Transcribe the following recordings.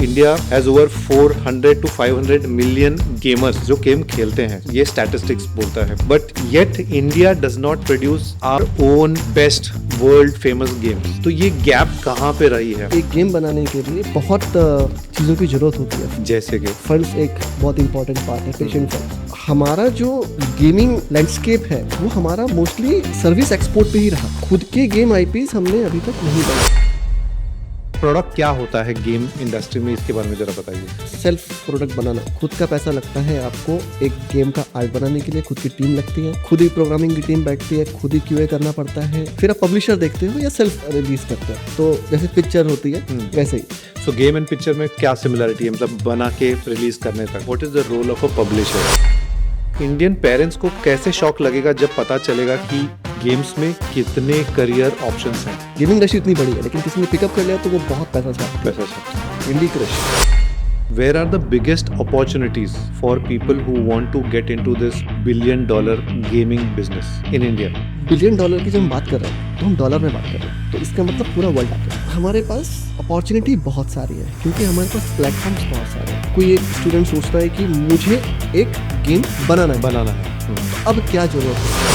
India has over 400 to 500 million gamers जो game खेलते हैं, ये स्टैटिस्टिक्स बोलता है। But yet India does not produce our own best world famous games. तो ये गैप कहाँ पे रही है? एक गेम बनाने के लिए बहुत चीज़ों की जरूरत होती है, जैसे कि फंड्स एक बहुत इंपॉर्टेंट पार्ट है, पेशेंट फंड। हमारा जो गेमिंग लैंडस्केप है वो हमारा मोस्टली सर्विस एक्सपोर्ट पे ही रहा। खुद के गेम आईपीज हमने अभी तक नहीं बनाए। प्रोडक्ट क्या होता है गेम इंडस्ट्री में, इसके बारे में जरा बताइए। सेल्फ प्रोडक्ट बनाना, खुद का पैसा लगता है आपको। एक गेम का आर्ट बनाने के लिए खुद की टीम लगती है, खुद ही प्रोग्रामिंग की टीम बैठती है, खुद ही क्यूए करना पड़ता है। फिर आप पब्लिशर देखते हो या सेल्फ रिलीज करते हो। तो जैसे पिक्चर होती है वैसे ही। सो गेम एंड पिक्चर में क्या सिमिलरिटी है, मतलब बना के रिलीज करने तक? What is the role of a publisher? Indian parents को कैसे शॉक लगेगा जब पता चलेगा कि गेम्स में कितने करियर ऑप्शंस हैं? गेमिंग इंडस्ट्री इतनी बड़ी है, लेकिन किसी ने पिकअप कर लिया तो वो बहुत पैसा छापता है। इंडी crush. Where are the biggest opportunities for people who want to get into this $1 billion gaming business in India? $1 billion की जब हम बात कर रहे हैं तो हम डॉलर में बात कर रहे हैं, तो इसका मतलब पूरा वर्ल्ड आता है। हमारे पास अपॉर्चुनिटी बहुत सारी है क्योंकि हमारे पास प्लेटफॉर्म्स बहुत सारे हैं। कोई एक स्टूडेंट सोचता है कि मुझे एक गेम बनाना है। तो अब क्या जरूरत है?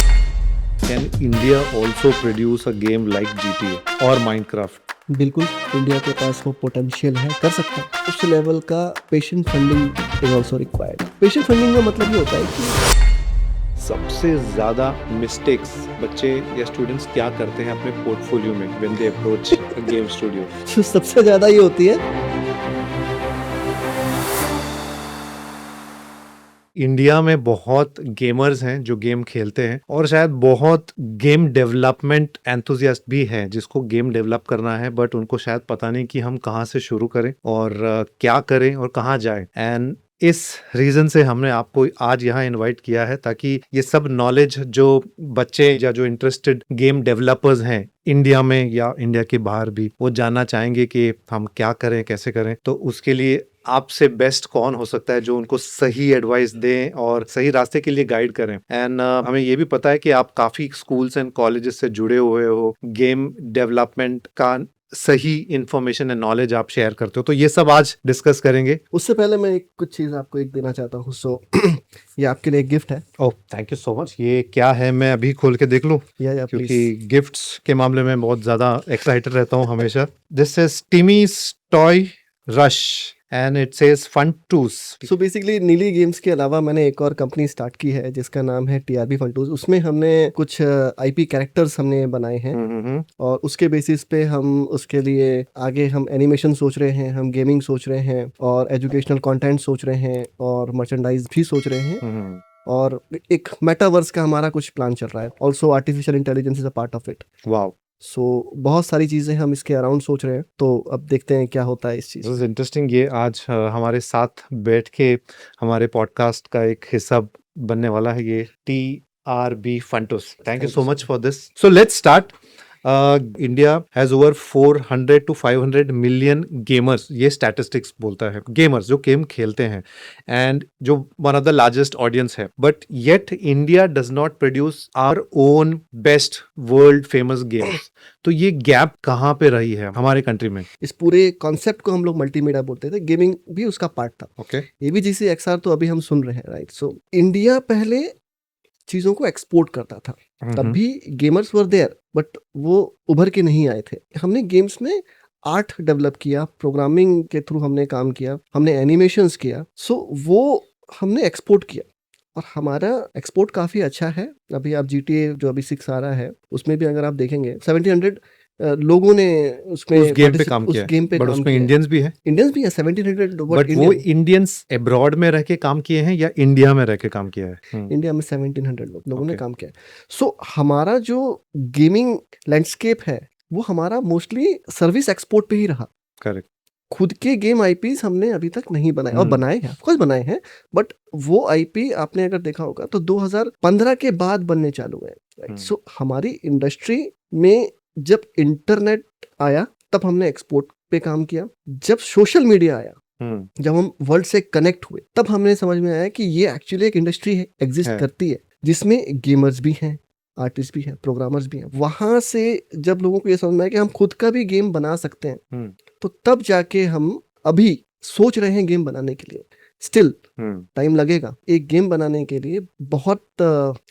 Can India also produce a game like GTA or Minecraft? बिल्कुल, इंडिया के पास वो पोटेंशियल है, कर सकता है। उस लेवल का patient funding is also required. Patient funding का मतलब ये होता है कि सबसे ज्यादा मिस्टेक्स बच्चे या स्टूडेंट्स क्या करते हैं अपने पोर्टफोलियो में when they approach a game studio? जो सबसे ज्यादा ये होती है, इंडिया में बहुत गेमर्स हैं जो गेम खेलते हैं और शायद बहुत गेम डेवलपमेंट एंथुजियास्ट भी हैं जिसको गेम डेवलप करना है, बट उनको शायद पता नहीं कि हम कहाँ से शुरू करें और क्या करें और कहाँ जाएं। एंड इस रीजन से हमने आपको आज यहाँ इनवाइट किया है ताकि ये सब नॉलेज जो बच्चे या जो इंटरेस्टेड गेम डेवलपर्स हैं इंडिया में या इंडिया के बाहर भी, वो जानना चाहेंगे कि हम क्या करें, कैसे करें। तो उसके लिए आपसे बेस्ट कौन हो सकता है जो उनको सही एडवाइस दें और सही रास्ते के लिए गाइड करें। एंड हमें ये भी पता है कि आप काफी स्कूल्स एंड कॉलेजेस से जुड़े हुए हो, गेम डेवलपमेंट का सही इंफॉर्मेशन एंड नॉलेज आप शेयर करते हो, तो ये सब आज डिस्कस करेंगे। उससे पहले मैं कुछ चीज आपको एक देना चाहता हूँ। सो ये आपके लिए एक गिफ्ट है। ओह, थैंक यू सो मच। ये क्या है, मैं अभी खोल के देख लूं? या क्योंकि गिफ्ट्स के मामले में बहुत ज्यादा एक्साइटेड रहता हूँ हमेशा। This is Timmy's toy rush and it says fun twos. So basically नीली गेम्स के अलावा मैंने एक और कंपनी स्टार्ट की है जिसका नाम है टीआरबी फन टूज। उसमें हमने कुछ आईपी कैरेक्टर्स हमने बनाए हैं और उसके बेसिस पे हम उसके लिए आगे हम एनिमेशन सोच रहे हैं, हम गेमिंग सोच रहे हैं और एजुकेशनल कंटेंट सोच रहे हैं और मर्चेंडाइज भी सोच रहे हैं और एक मेटावर्स का हमारा कुछ प्लान चल रहा है। Also artificial intelligence is a part of it. Wow. So बहुत सारी चीजें हम इसके अराउंड सोच रहे हैं, तो अब देखते हैं क्या होता है इस चीज। This is interesting. ये आज हमारे साथ बैठ के हमारे पॉडकास्ट का एक हिस्सा बनने वाला है, ये TRB फंटूस। Thank you so much for this. So let's start. India has over 400 to 500 million gamers, ये स्टैटिस्टिक्स बोलता है, गेमर्स जो गेम खेलते हैं, एंड जो one of the largest audience है। But yet India does not produce our own best world famous games. तो ये गैप कहाँ पे रही है हमारे कंट्री में? इस पूरे कॉन्सेप्ट को हम लोग मल्टीमीडिया बोलते थे, गेमिंग भी उसका पार्ट था। ओके, ABGC XR तो अभी हम सुन रहे हैं, राइट। सो इंडिया पहले चीजों को एक्सपोर्ट करता था, तब भी गेमर्स वर देयर, बट वो उभर के नहीं आए थे। हमने गेम्स में आर्ट डेवलप किया, प्रोग्रामिंग के थ्रू हमने काम किया, हमने एनिमेशंस किया। सो वो हमने एक्सपोर्ट किया और हमारा एक्सपोर्ट काफी अच्छा है। अभी आप GTA जो अभी 6 आ रहा है उसमें भी अगर आप देखेंगे 1700 लोगों ने उसमें उस गेम पे काम किया, उस गेम पे बट काम उसमें किया। इंडियंस भी है। इंडियंस भी है 1700, बट वो इंडियंस अब्रॉड में रह के काम किए हैं या इंडिया में रह के काम किया है? इंडिया में 1700 लोगों ने काम किया। सो हमारा जो गेमिंग लैंडस्केप है वो हमारा मोस्टली सर्विस एक्सपोर्ट पे ही रहा। करेक्ट। खुद के गेम आईपीज हमने अभी तक नहीं बनाए, और बनाए हैं, ऑफ कोर्स बनाए हैं, बट वो आईपी आपने अगर देखा होगा तो 2015 के बाद बनने चालू है, राइट। सो हमारी इंडस्ट्री में जब इंटरनेट आया तब हमने एक्सपोर्ट पे काम किया। जब सोशल मीडिया आया, जब हम वर्ल्ड से कनेक्ट हुए, तब हमने समझ में आया कि ये एक्चुअली एक इंडस्ट्री है, एग्जिस्ट करती है, जिसमें गेमर्स भी हैं, आर्टिस्ट भी हैं, प्रोग्रामर्स भी हैं। वहां से जब लोगों को ये समझ में आया कि हम खुद का भी गेम बना सकते हैं, तो तब जाके हम अभी सोच रहे हैं गेम बनाने के लिए, स्टिल हम्म, टाइम लगेगा। एक गेम बनाने के लिए बहुत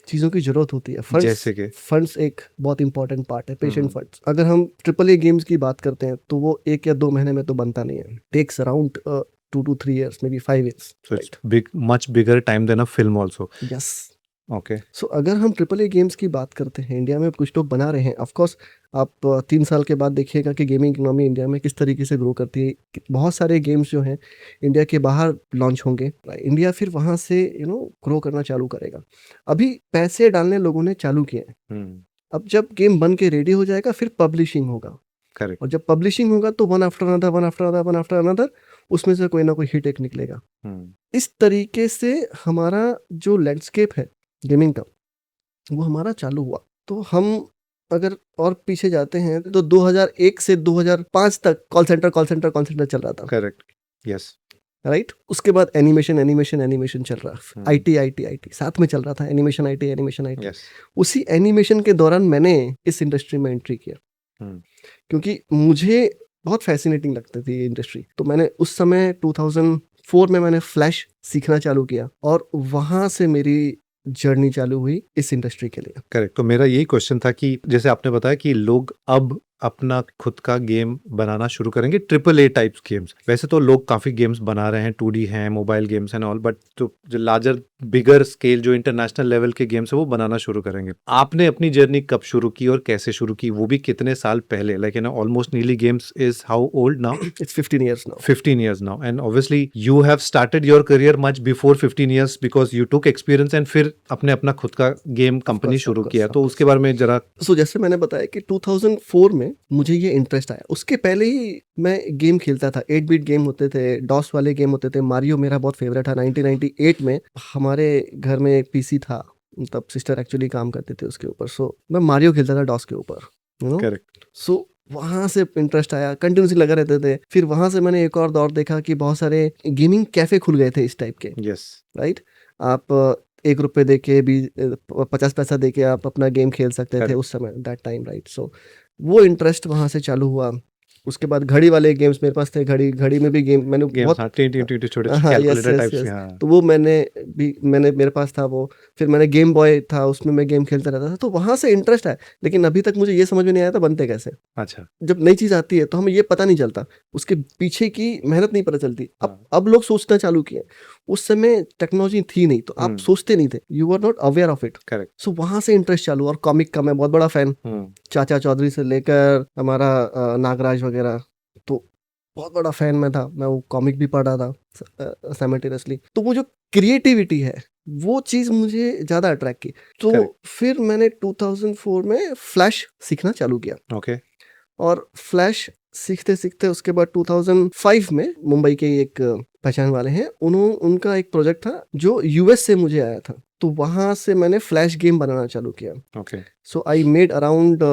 चीज़ों की ज़रूरत होती है। फंड्स जैसे कि फंड्स एक बहुत इंपॉर्टेंट पार्ट है, पेशेंट हम्म, फंड्स। अगर हम ट्रिपल ए गेम्स की बात करते हैं तो वो 1 या 2 महीने में तो बनता नहीं है। Takes around 2 to 3 years, maybe 5 years, so right? it's big, much bigger time than a film also. Yes. Okay. So अगर हम ट्रिपल ए गेम्स की बात करते हैं, इंडिया में कुछ लोग बना रहे हैं। ऑफ कोर्स आप 3 साल के बाद देखिएगा कि गेमिंग इकोनॉमी इंडिया में किस तरीके से ग्रो करती है। बहुत सारे गेम्स जो हैं इंडिया के बाहर लॉन्च होंगे। इंडिया फिर वहाँ से ग्रो करना चालू करेगा। अभी पैसे डालने लोगों ने चालू किए हैं। हम्म, अब जब गेम बन के रेडी हो जाएगा फिर पब्लिशिंग होगा, करेक्ट। और जब पब्लिशिंग होगा तो one after another, one after another, one after another, उसमें से कोई ना कोई हिट एक निकलेगा। हम्म, इस तरीके से हमारा जो लैंडस्केप है गेमिंग का, वो हमारा चालू हुआ। तो हम अगर और पीछे जाते हैं तो 2001 से 2005 तक कॉल सेंटर चल रहा था, करेक्ट। यस। राइट? उसके बाद एनिमेशन चल रहा, हम्म, आईटी साथ में चल रहा था, एनिमेशन आईटी। यस। उसी एनिमेशन के दौरान मैंने इस इंडस्ट्री में एंट्री किया, हम्म, क्योंकि मुझे बहुत फैसिनेटिंग लगती थी ये इंडस्ट्री। तो मैंने उस समय 2004 में मैंने फ्लैश सीखना चालू किया, और वहां से मेरी जर्नी चालू हुई इस इंडस्ट्री के लिए। करेक्ट। तो मेरा यही क्वेश्चन था कि जैसे आपने बताया कि लोग अब अपना खुद का गेम बनाना शुरू करेंगे, ट्रिपल ए टाइप्स गेम्स। वैसे तो लोग काफी गेम्स बना रहे हैं, 2D हैं, mobile games and all, but जो लार्जर बिगर स्केल जो इंटरनेशनल लेवल के गेम्स है वो बनाना शुरू करेंगे। आपने अपनी जर्नी कब शुरू की और कैसे शुरू की, वो भी कितने साल पहले? लाइक ऑलमोस्ट नीली games is how old now? It's 15 years now. 15 years now, and obviously you have started your career much before 15 years because you took experience and फिर आपने अपना खुद का गेम कंपनी course, of शुरू course, किया। of तो course. उसके बारे में जरा। सो जैसे मैंने बताया कि 2004 में मुझे ये इंटरेस्ट आया। उसके पहले ही मैं गेम खेलता था, 8 बिट गेम होते थे, डॉस वाले गेम होते थे। मारियो मेरा बहुत फेवरेट था। 1998 में हमारे घर में एक पीसी था, तब सिस्टर एक्चुअली काम करते थे उसके ऊपर। सो मैं मारियो खेलता था डॉस के ऊपर, करेक्ट। सो वहाँ से इंटरेस्ट आया, कंटिन्यूसली लगा रहते थे। फिर वहाँ से मैंने एक और दौर देखा कि बहुत सारे गेमिंग कैफे खुल गए थे इस टाइप के, यस। राइट? आप 1 रुपए दे के भी 50 पैसा दे के आप अपना गेम खेल सकते थे Correct. उस समय, दैट टाइम, राइट? सो वो इंटरेस्ट वहाँ से चालू हुआ। उसके बाद घड़ी वाले गेम्स मेरे पास थे। घड़ी में भी गेम मैंने गेम्स, बहुत, हाँ, टी छोटे हाँ, यस कैलकुलेटर यस टाइप्स के, यस, हाँ। तो वो मैंने मेरे पास था वो। फिर मैंने गेम बॉय था, उसमें मैं गेम खेलता रहता था। तो वहाँ से इंटरेस्ट आया, लेकिन अभी तक मुझे ये समझ में नहीं आया था बनते कैसे। अच्छा। जब नई चीज आती है तो हमें ये पता नहीं चलता, उसके पीछे की मेहनत नहीं पता चलती। हाँ। अब लोग सोचना चालू किए। उस समय टेक्नोलॉजी थी नहीं, तो आप सोचते नहीं थे, you are not aware of it. Correct. So वहां से इंटरेस्ट चालू। और कॉमिक का मैं बहुत बड़ा फैन, चाचा चौधरी से लेकर हमारा नागराज वगैरह, तो बहुत बड़ा फैन मैं था। मैं वो कॉमिक भी पढ़ रहा था साइमल्टेनियसली। तो वो जो क्रिएटिविटी है वो चीज़ मुझे ज़्यादा अट्रैक्ट की। तो Correct. फिर मैंने 2004 में फ्लैश सीखना चालू किया, ओके। और फ्लैश सीखते सीखते उसके बाद 2005 में मुंबई के एक पहचान वाले हैं, उनका एक प्रोजेक्ट था जो यूएस से मुझे आया था। तो वहां से मैंने फ्लैश गेम बनाना चालू किया। Okay. So I made around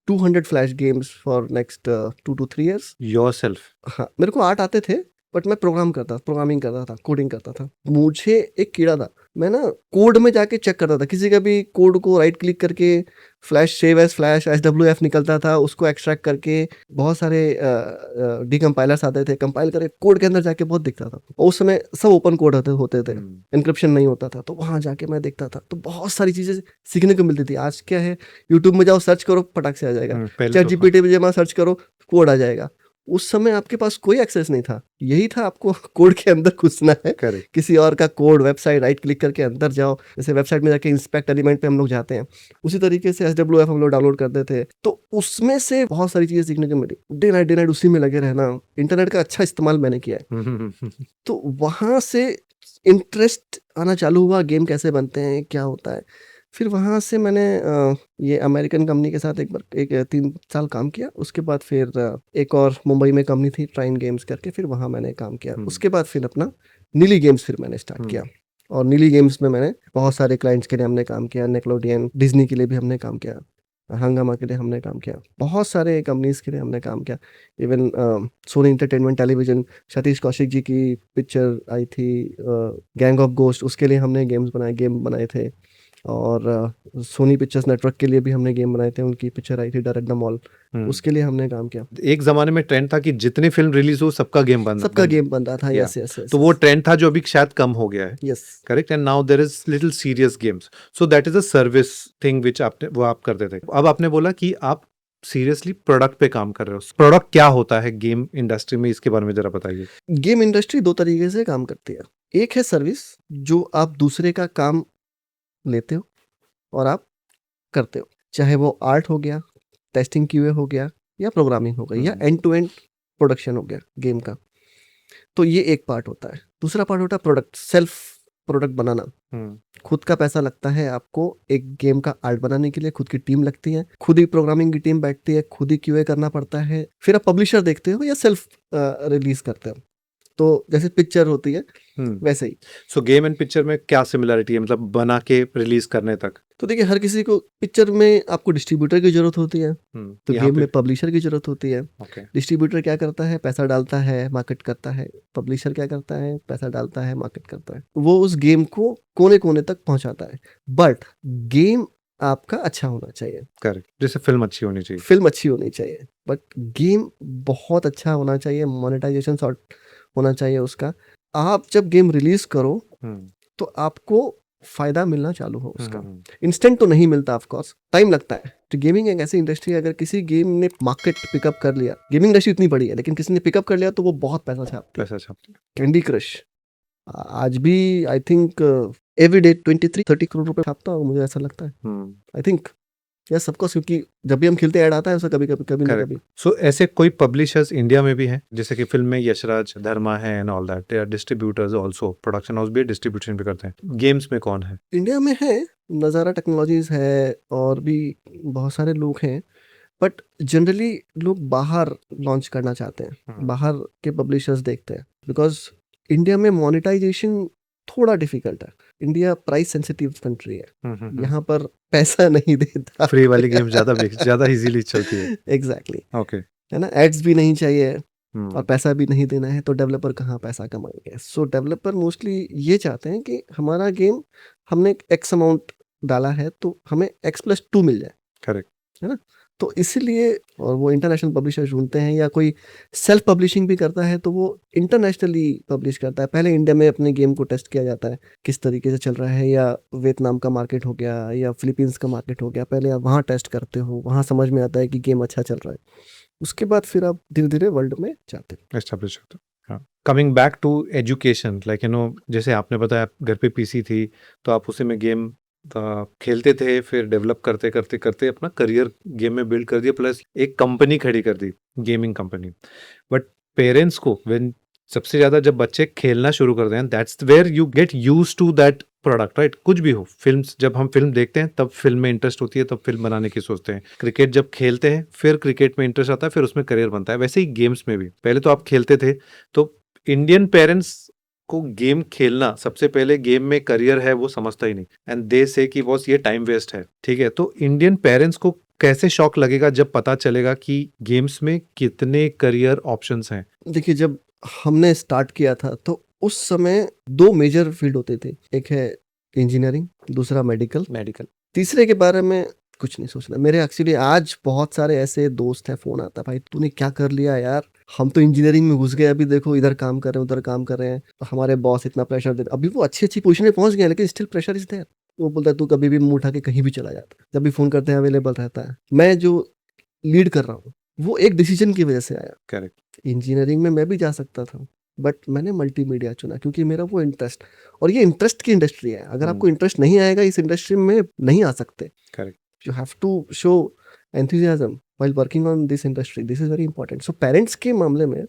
200 flash games for next 2 to 3 years. Yourself? हाँ, मेरे को आर्ट आते थे, बट मैं प्रोग्रामिंग करता था, कोडिंग करता था। मुझे एक कीड़ा था, मैं ना कोड में जाके चेक करता था। किसी का भी कोड को राइट क्लिक करके flash save as flash SWF निकलता था, उसको एक्सट्रैक्ट करके बहुत सारे डिकम्पाइलर्स आते थे, कंपाइल करके कोड के अंदर जाके बहुत दिखता था। और उस समय सब ओपन कोड होते थे, इनक्रिप्शन नहीं होता था। तो वहाँ जाके मैं देखता था, तो बहुत सारी चीज़ें सीखने को मिलती थी। आज क्या है, यूट्यूब में जाओ, सर्च करो, फटाक से आ जाएगा। पहले तो ChatGPT पे जमा सर्च करो, कोड आ जाएगा। उस समय आपके पास कोई एक्सेस नहीं था, यही था आपको कोड के अंदर घुसना है। करेक्ट। किसी और का कोड, वेबसाइट राइट क्लिक करके अंदर जाओ। जैसे वेबसाइट में जाके इंस्पेक्ट एलिमेंट पे हम लोग जाते हैं, उसी तरीके से SWF हम लोग डाउनलोड करते थे। तो उसमें से बहुत सारी चीज़ें सीखने को मिली। डे नाइट उसी में लगे रहना। इंटरनेट का अच्छा इस्तेमाल मैंने किया है। तो वहाँ से इंटरेस्ट आना चालू हुआ, गेम कैसे बनते हैं, क्या होता है। फिर वहाँ से मैंने ये अमेरिकन कंपनी के साथ एक 3 साल काम किया। उसके बाद फिर एक और मुंबई में कंपनी थी, ट्राइन गेम्स करके, फिर वहाँ मैंने काम किया। उसके बाद फिर अपना नीली गेम्स फिर मैंने स्टार्ट किया। और नीली गेम्स में मैंने बहुत सारे क्लाइंट्स के लिए हमने काम किया, निकलोडियन, डिज्नी के लिए भी हमने काम किया, हंगामा के लिए हमने काम किया, बहुत सारे कंपनीज के लिए हमने काम किया। Even Sony entertainment television, Satish Kaushik ji की पिक्चर आई थी गैंग ऑफ गोस्ट, उसके लिए हमने गेम बनाए थे। और सोनी पिक्चर्स नेटवर्क के लिए भी हमने गेम बनाए थे। उनकी पिक्चर आई थी डर एट द मॉल, हम्म। उसके लिए हमने काम किया। एक जमाने में ट्रेंड था कि जितनी फिल्म रिलीज हो सबका गेम सबका गेम बन रहा था। या यस यस यस तो वो ट्रेंड था जो अभी शायद कम हो गया है। Yes. Correct. And now there is little serious games, so that is a service thing which आपने वो आप करते थे। अब आपने बोला कि आप सीरियसली प्रोडक्ट पे काम कर रहे हो। प्रोडक्ट क्या होता है गेम इंडस्ट्री में, इसके बारे में जरा बताइए। गेम इंडस्ट्री दो तरीके से काम करती है। एक है सर्विस, जो आप दूसरे का काम लेते हो और आप करते हो, चाहे वो आर्ट हो गया, टेस्टिंग क्यूए हो गया, या प्रोग्रामिंग हो गई, या एंड टू एंड प्रोडक्शन हो गया गेम का। तो ये एक पार्ट होता है। दूसरा पार्ट होता है प्रोडक्ट, सेल्फ प्रोडक्ट बनाना। खुद का पैसा लगता है आपको एक गेम का आर्ट बनाने के लिए, खुद की टीम लगती है, खुद ही प्रोग्रामिंग की टीम बैठती है, खुद ही क्यूए करना पड़ता है। फिर आप पब्लिशर देखते हो या सेल्फ रिलीज करते हो। तो जैसे पिक्चर होती है वैसे ही। सो गेम एंड पिक्चर में क्या सिमिलरिटी है, मतलब बना के रिलीज करने तक? तो देखिए, हर किसी को पिक्चर में आपको डिस्ट्रीब्यूटर की जरूरत होती है, तो यहाँ गेम पे में पब्लिशर की जरूरत होती है। ओके डिस्ट्रीब्यूटर क्या करता है, पैसा डालता है, मार्केट करता है। पब्लिशर क्या करता है, पैसा डालता है, मार्केट करता है। वो उस गेम को कोने कोने तक पहुंचाता है। बट गेम आपका अच्छा होना चाहिए, करेक्ट, जैसे फिल्म अच्छी होनी चाहिए। फिल्म अच्छी होनी चाहिए, बट गेम बहुत अच्छा होना चाहिए, मोनेटाइजेशन सॉर्ट होना चाहिए उसका। आप जब गेम रिलीज करो तो आपको फायदा मिलना चालू हो उसका। इंस्टेंट तो नहीं मिलता, ऑफ कोर्स टाइम लगता है। तो गेमिंग एक ऐसी इंडस्ट्री है, अगर किसी गेम ने मार्केट पिकअप कर लिया, गेमिंग इंडस्ट्री इतनी बड़ी है, लेकिन किसी ने पिकअप कर लिया तो वो बहुत पैसा छापती है। पैसा छापती है। कैंडी क्रश आज भी I think every day 23-30 crore रुपए छापता है, मुझे ऐसा लगता है। आई थिंक यस सबको, क्योंकि जब भी हम खेलते ऐड आता है उसका, कभी कभी कभी ना कभी। सो ऐसे कोई पब्लिशर्स इंडिया में भी हैं, जैसे कि फिल्म में यशराज, धर्मा है and all that, they are distributors also, production house भी डिस्ट्रीब्यूशन भी करते हैं। गेम्स में कौन है इंडिया में? है नज़ारा टेक्नोलॉजीज है, और भी बहुत सारे लोग हैं। बट जनरली लोग बाहर लॉन्च करना चाहते हैं, बाहर के पब्लिशर्स देखते हैं, बिकॉज इंडिया में मोनेटाइजेशन थोड़ा डिफिकल्ट है। इंडिया प्राइस सेंसिटिव कंट्री है, यहाँ पर पैसा नहीं देता। फ्री वाली गेम ज्यादा इजीली चलती है। एग्जैक्टली ओके है ना, एड्स भी नहीं चाहिए और पैसा भी नहीं देना है, तो डेवलपर कहाँ पैसा कमाएंगे। सो डेवलपर मोस्टली ये चाहते हैं कि हमारा गेम, हमने एक्स अमाउंट डाला है तो हमें x+2 मिल जाए। करेक्ट है ना, तो इसीलिए, और वो इंटरनेशनल पब्लिशर ढूंढते हैं, या कोई सेल्फ पब्लिशिंग भी करता है तो वो इंटरनेशनली पब्लिश करता है। पहले इंडिया में अपने गेम को टेस्ट किया जाता है किस तरीके से चल रहा है, या वियतनाम का मार्केट हो गया या फिलीपींस का मार्केट हो गया, पहले आप वहाँ टेस्ट करते हो, वहाँ समझ में आता है कि गेम अच्छा चल रहा है, उसके बाद फिर आप धीरे धीरे वर्ल्ड में जाते हो। एस्टैब्लिश होता है। Coming back to education, like जैसे आपने बताया आप घर पे पीसी थी तो आप उसी में गेम खेलते थे, फिर डेवलप करते करते करते अपना करियर गेम में बिल्ड कर दिया, प्लस एक कंपनी खड़ी कर दी, गेमिंग कंपनी। बट पेरेंट्स को व्हेन सबसे ज्यादा जब बच्चे खेलना शुरू करते हैं, that's where you get use to that product, right? कुछ भी हो, फिल्म्स, जब हम फिल्म देखते हैं तब फिल्म में इंटरेस्ट होती है, तब फिल्म बनाने की सोचते हैं। क्रिकेट जब खेलते हैं फिर क्रिकेट में इंटरेस्ट आता है, फिर उसमें करियर बनता है। वैसे ही गेम्स में भी पहले तो आप खेलते थे, तो इंडियन पेरेंट्स को गेम खेलना, सबसे पहले गेम में करियर है वो समझता ही नहीं, एंड दे से कि बॉस ये टाइम वेस्ट है। ठीक है, तो इंडियन पेरेंट्स को कैसे शॉक लगेगा जब पता चलेगा कि गेम्स में कितने करियर ऑप्शंस हैं? देखिए, जब हमने स्टार्ट किया था तो उस समय 2 मेजर फील्ड होते थे, एक है इंजीनियरिंग, दूसरा मेडिकल। तीसरे के बारे में कुछ नहीं सोचना। मेरे एक्चुअली आज बहुत सारे ऐसे दोस्त हैं, फोन आता है, भाई तूने क्या कर लिया यार, हम तो इंजीनियरिंग में घुस गए, अभी देखो इधर काम कर रहे हैं, उधर काम कर रहे हैं, हमारे बॉस इतना प्रेशर देते। अभी वो अच्छी अच्छी पोजीशन में पहुंच गए, लेकिन स्टिल प्रेशर इज देयर। वो बोलता है तू कभी भी मुंह उठा के कहीं भी चला जाता है, जब भी फोन करते हैं अवेलेबल रहता है। मैं जो लीड कर रहा हूँ वो एक डिसीजन की वजह से आया। करेक्ट। इंजीनियरिंग में मैं भी जा सकता था, बट मैंने मल्टीमीडिया चुना क्योंकि मेरा वो इंटरेस्ट, और ये इंटरेस्ट की इंडस्ट्री है। अगर आपको इंटरेस्ट नहीं आएगा इस इंडस्ट्री में, नहीं आ सकते। Correct. You have to show enthusiasm while working on this industry, this is very important. So parents के मामले में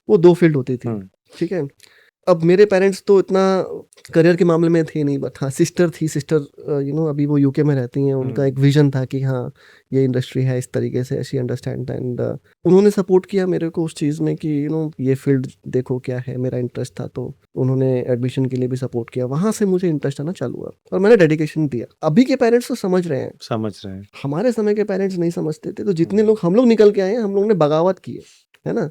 वो 2 फील्ड होती थी। ठीक है, अब मेरे पेरेंट्स तो इतना करियर के मामले में थे नहीं, बट हाँ सिस्टर थी। सिस्टर अभी वो यूके में रहती हैं, उनका एक विजन था कि हाँ ये इंडस्ट्री है इस तरीके से, शी अंडरस्टैंड, एंड उन्होंने सपोर्ट किया मेरे को उस चीज़ में कि ये फील्ड देखो क्या है। मेरा इंटरेस्ट था तो उन्होंने एडमिशन के लिए भी सपोर्ट किया, वहाँ से मुझे इंटरेस्ट आना चालू हुआ और मैंने डेडिकेशन दिया। अभी के पेरेंट्स तो समझ रहे हैं, हमारे समय के पेरेंट्स नहीं समझते थे। तो जितने लोग हम लोग निकल के आए हैं, हम लोग ने बगावत की है ना,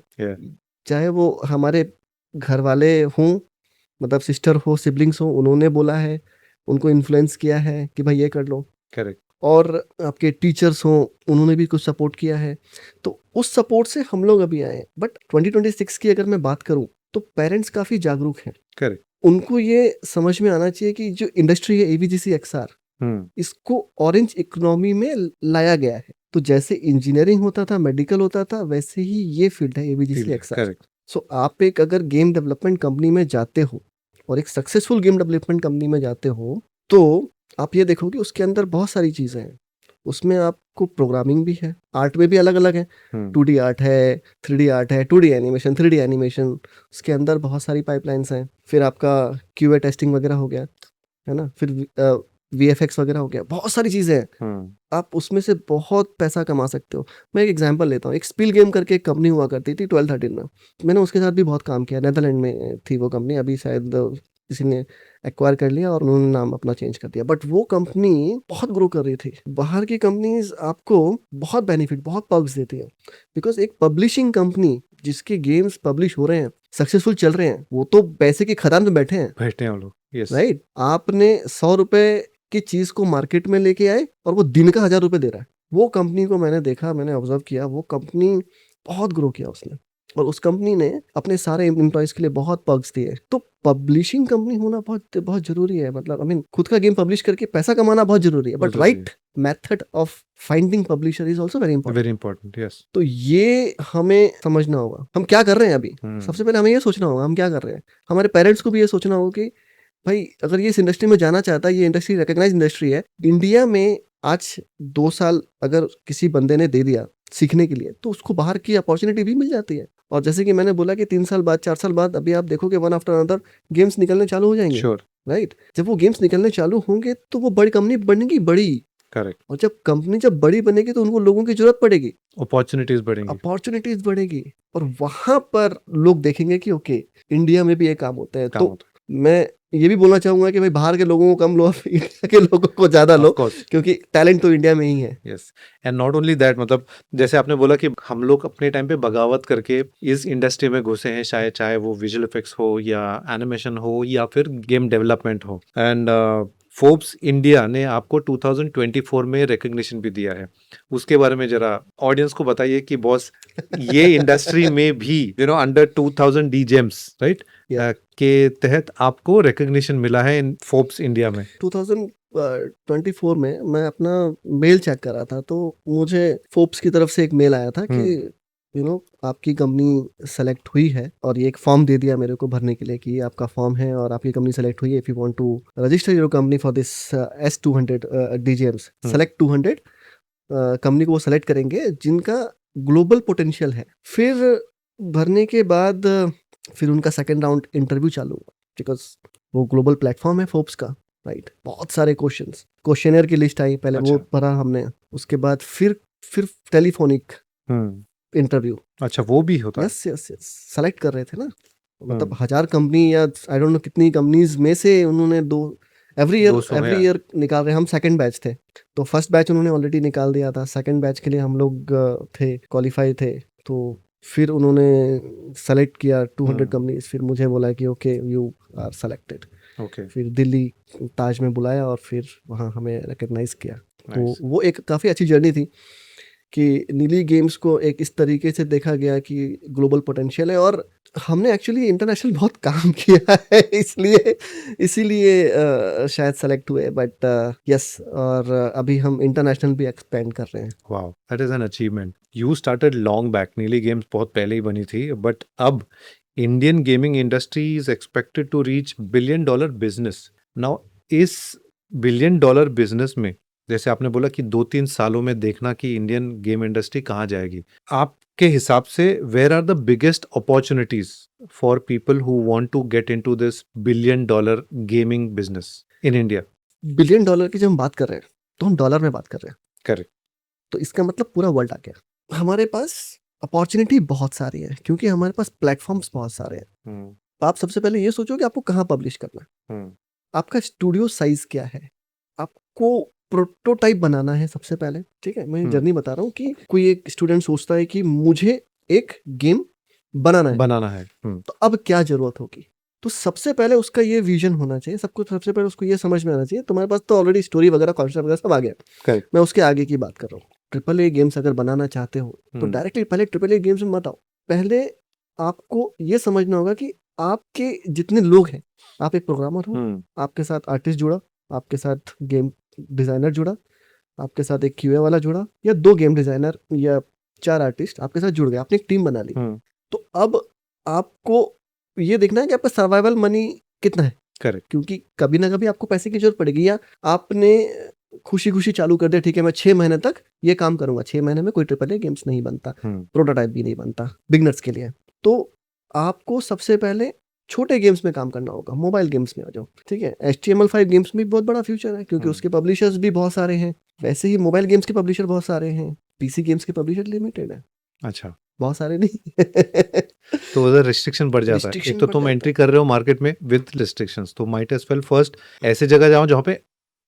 चाहे वो हमारे घर वाले हों, मतलब सिस्टर हो, सिबलिंग्स हो, उन्होंने बोला है, उनको इन्फ्लुएंस किया है कि भाई ये कर लो, करेक्ट। और आपके टीचर्स हों उन्होंने भी कुछ सपोर्ट किया है, तो उस सपोर्ट से हम लोग अभी आए हैं। बट 2026 की अगर मैं बात करूं तो पेरेंट्स काफ़ी जागरूक हैं। करेक्ट। उनको ये समझ में आना चाहिए कि जो इंडस्ट्री है एवीजीसी एक्सआर, इसको ऑरेंज इकोनॉमी में लाया गया है। तो जैसे इंजीनियरिंग होता था, मेडिकल होता था, वैसे ही ये फील्ड है एवीजीसी एक्सआर। करेक्ट। सो आप एक अगर गेम डेवलपमेंट कंपनी में जाते हो और एक सक्सेसफुल गेम डेवलपमेंट कंपनी में जाते हो तो आप ये देखोगे उसके अंदर बहुत सारी चीज़ें हैं। उसमें आपको प्रोग्रामिंग भी है, आर्ट में भी अलग अलग है, 2D आर्ट है, 3D आर्ट है, 2D एनिमेशन, 3D एनिमेशन, उसके अंदर बहुत सारी पाइपलाइंस हैं। फिर आपका क्यूए टेस्टिंग वगैरह हो गया, है ना, फिर VFX वगैरह हो गया, बहुत सारी चीज़ें हैं। आप उसमें से बहुत पैसा कमा सकते हो। मैं एक एग्जांपल लेता हूँ, एक स्पिल गेम करके एक कंपनी हुआ करती थी 12-13 में, मैंने उसके साथ भी बहुत काम किया। नेदरलैंड में थी वो कंपनी, अभी शायद किसी ने एक्वायर कर लिया और उन्होंने नाम अपना चेंज कर दिया। बट वो कंपनी बहुत ग्रो कर रही थी। बाहर की कंपनीज आपको बहुत बेनिफिट, बहुत पर्क्स देती है, बिकॉज एक पब्लिशिंग कंपनी जिसके गेम्स पब्लिश हो रहे हैं, सक्सेसफुल चल रहे हैं, वो तो पैसे की खदान में बैठे हैं वो लोग। यस। राइट। आपने 100 रुपए की चीज को मार्केट में लेके आए और वो दिन का 1000 रुपए दे रहा है। वो कंपनी को मैंने देखा, मैंने ऑब्जर्व किया, वो कंपनी बहुत ग्रो किया उसने, और उस कंपनी ने अपने सारे एम्प्लॉयज के लिए बहुत पर्क्स दिए। तो पब्लिशिंग कंपनी होना बहुत बहुत जरूरी है। मतलब आई मीन खुद का गेम पब्लिश करके पैसा कमाना बहुत जरूरी है, but right method of finding publisher is also very important. Yes. तो ये हमें समझना होगा हम क्या कर रहे हैं अभी। सबसे पहले हमें ये सोचना होगा हम क्या कर रहे हैं। हमारे पेरेंट्स को भी ये सोचना होगा कि भाई अगर ये इस इंडस्ट्री में जाना चाहता है, ये इंडस्ट्री रिकॉग्नाइज इंडस्ट्री है इंडिया में, आज 2 साल अगर किसी बंदे ने दे दिया सीखने के लिए तो उसको बाहर की अपॉर्चुनिटी भी मिल जाती है। और जैसे कि मैंने बोला कि 3 साल बाद, 4 साल बाद अभी आप देखोगे वन आफ्टर अनदर गेम्स निकलने चालू हो जाएंगे। श्योर। राइट। जब वो गेम्स निकलने चालू होंगे तो वो बड़ी कंपनी बनेगी, बड़ी। करेक्ट। और जब कंपनी जब बड़ी बनेगी तो उनको लोगों की जरूरत पड़ेगी, अपॉर्चुनिटीज बढ़ेगी, और वहां पर लोग देखेंगे कि ओके इंडिया में भी ये काम होता है। तो मैं ये भी बोलना चाहूंगा कि भाई बाहर के लोगों को कम लो, इंडिया के लोगों को ज्यादा लो, क्योंकि टैलेंट तो इंडिया में ही है। Yes. And not only that, मतलब जैसे आपने बोला कि हम लोग अपने टाइम पे बगावत करके इस इंडस्ट्री में घुसे हैं, शायद चाहे वो विजुअल इफेक्ट्स हो या एनिमेशन हो या फिर गेम डेवलपमेंट हो। एंड फोर्ब्स इंडिया ने आपको 2024 में रिकग्निशन भी दिया है। उसके बारे में जरा ऑडियंस को बताइए कि बॉस ये इंडस्ट्री में भी अंडर 2000 डीजेम्स राइट के तहत आपको रिकग्निशन मिला है इन फोर्ब्स इंडिया में। 2024 में मैं अपना मेल चेक कर रहा था तो मुझे फोर्ब्स की तरफ से एक मेल आया था कि आपकी कंपनी सेलेक्ट हुई है, और ये एक फॉर्म दे दिया मेरे को भरने के लिए कि ये आपका फॉर्म है और आपकी कंपनी सेलेक्ट हुई है। If you want to register your company for this S200 DGMs, select 200 company को वो सेलेक्ट करेंगे जिनका ग्लोबल पोटेंशियल है। फिर भरने के बाद फिर उनका सेकेंड राउंड इंटरव्यू चालू हुआ, बिकॉज वो ग्लोबल प्लेटफॉर्म है फोर्ब्स का। राइट। बहुत सारे क्वेश्चनर की लिस्ट आई, पहले वो भरा हमने, उसके बाद फिर टेलीफोनिक इंटरव्यू। अच्छा, वो भी होता है। यस, सेलेक्ट कर रहे थे ना, मतलब 1000 कंपनी या आई डोंट नो कितनी कंपनीज में से उन्होंने एवरी ईयर निकाल रहे। हम सेकंड बैच थे, तो फर्स्ट बैच उन्होंने ऑलरेडी निकाल दिया था, सेकंड बैच के लिए हम लोग थे, क्वालिफाई थे। तो फिर उन्होंने सेलेक्ट किया 200 कंपनीज, फिर मुझे बोला कि ओके यू आर सेलेक्टेड। फिर दिल्ली ताज में बुलाया और फिर वहाँ हमें रिकग्नाइज किया। तो वो एक काफ़ी अच्छी जर्नी थी कि नीली गेम्स को एक इस तरीके से देखा गया कि ग्लोबल पोटेंशियल है, और हमने एक्चुअली इंटरनेशनल बहुत काम किया है, इसीलिए शायद सेलेक्ट हुए। बट यस, और अभी हम इंटरनेशनल भी एक्सपेंड कर रहे हैं। Wow, that is an achievement. You started long back, Nilee games बहुत पहले ही बनी थी, बट अब Indian gaming industry is expected to reach $1 billion business. Now इस $1 बिलियन बिजनेस में जैसे आपने बोला कि 2-3 सालों में देखना कि इंडियन गेम इंडस्ट्री कहाँ जाएगी, आपके हिसाब से where are the biggest opportunities for people who want to get into this $1 billion gaming business in India? $1 billion की जब हम बात कर रहे हैं तो हम डॉलर में बात कर रहे हैं। करेक्ट। तो इसका मतलब पूरा वर्ल्ड आ गया। हमारे पास अपॉर्चुनिटी बहुत सारी है क्योंकि हमारे पास प्लेटफॉर्म्स बहुत सारे हैं। आप सबसे पहले ये सोचो कि आपको कहाँ पब्लिश करना है, आपका स्टूडियो साइज क्या है, आपको प्रोटोटाइप बनाना है सबसे पहले। ठीक है, मैं जर्नी बता रहा हूँ कि कोई एक स्टूडेंट सोचता है कि मुझे एक गेम बनाना है। तो अब क्या जरूरत होगी, तो सबसे पहले उसका ये विजन होना चाहिए, सबसे पहले उसको ये समझ में आना चाहिए तुम्हारे पास तो ऑलरेडी स्टोरी वगैरह कॉन्सेप्ट वगैरह सब आ गया। Correct. मैं उसके आगे की बात कर रहा हूँ। ट्रिपल ए गेम्स अगर बनाना चाहते हो तो डायरेक्टली पहले ट्रिपल ए गेम्स में मत आओ। पहले आपको ये समझना होगा कि आपके जितने लोग हैं, आप एक प्रोग्रामर हो, आपके साथ आर्टिस्ट जुड़ा, आपके साथ गेम डिजाइनर जुड़ा, आपके साथ एक क्यूए वाला जुड़ा, या 2 गेम डिजाइनर या 4 आर्टिस्ट आपके साथ जुड़ गए, आपने एक टीम बना ली। तो अब आपको ये देखना है कि आपका सर्वाइवल मनी कितना है। करेक्ट। क्योंकि कभी ना कभी आपको पैसे की जरूरत पड़ेगी, या आपने खुशी खुशी चालू कर दिया, ठीक है मैं 6 महीने तक ये काम करूंगा। 6 महीने में कोई ट्रिपल ए गेम्स नहीं बनता, प्रोटोटाइप भी नहीं बनता बिगनर्स के लिए। तो आपको सबसे पहले छोटे गेम्स में काम करना होगा, मोबाइल गेम्स में आ जाओ, ठीक है। HTML5 गेम्स में बहुत बड़ा फ्यूचर है, क्योंकि उसके पब्लिशर्स भी बहुत सारे हैं। वैसे ही मोबाइल गेम्स के पब्लिशर बहुत सारे हैं, पीसी गेम्स के पब्लिशर लिमिटेड है। अच्छा, बहुत सारे नहीं तो उधर रिस्ट्रिक्शन बढ़ जाता है। एक तो तुम एंट्री कर रहे हो मार्केट में विद रिस्ट्रिक्शंस, तो माइट एज वेल फर्स्ट ऐसे जगह जाओ जहाँ पे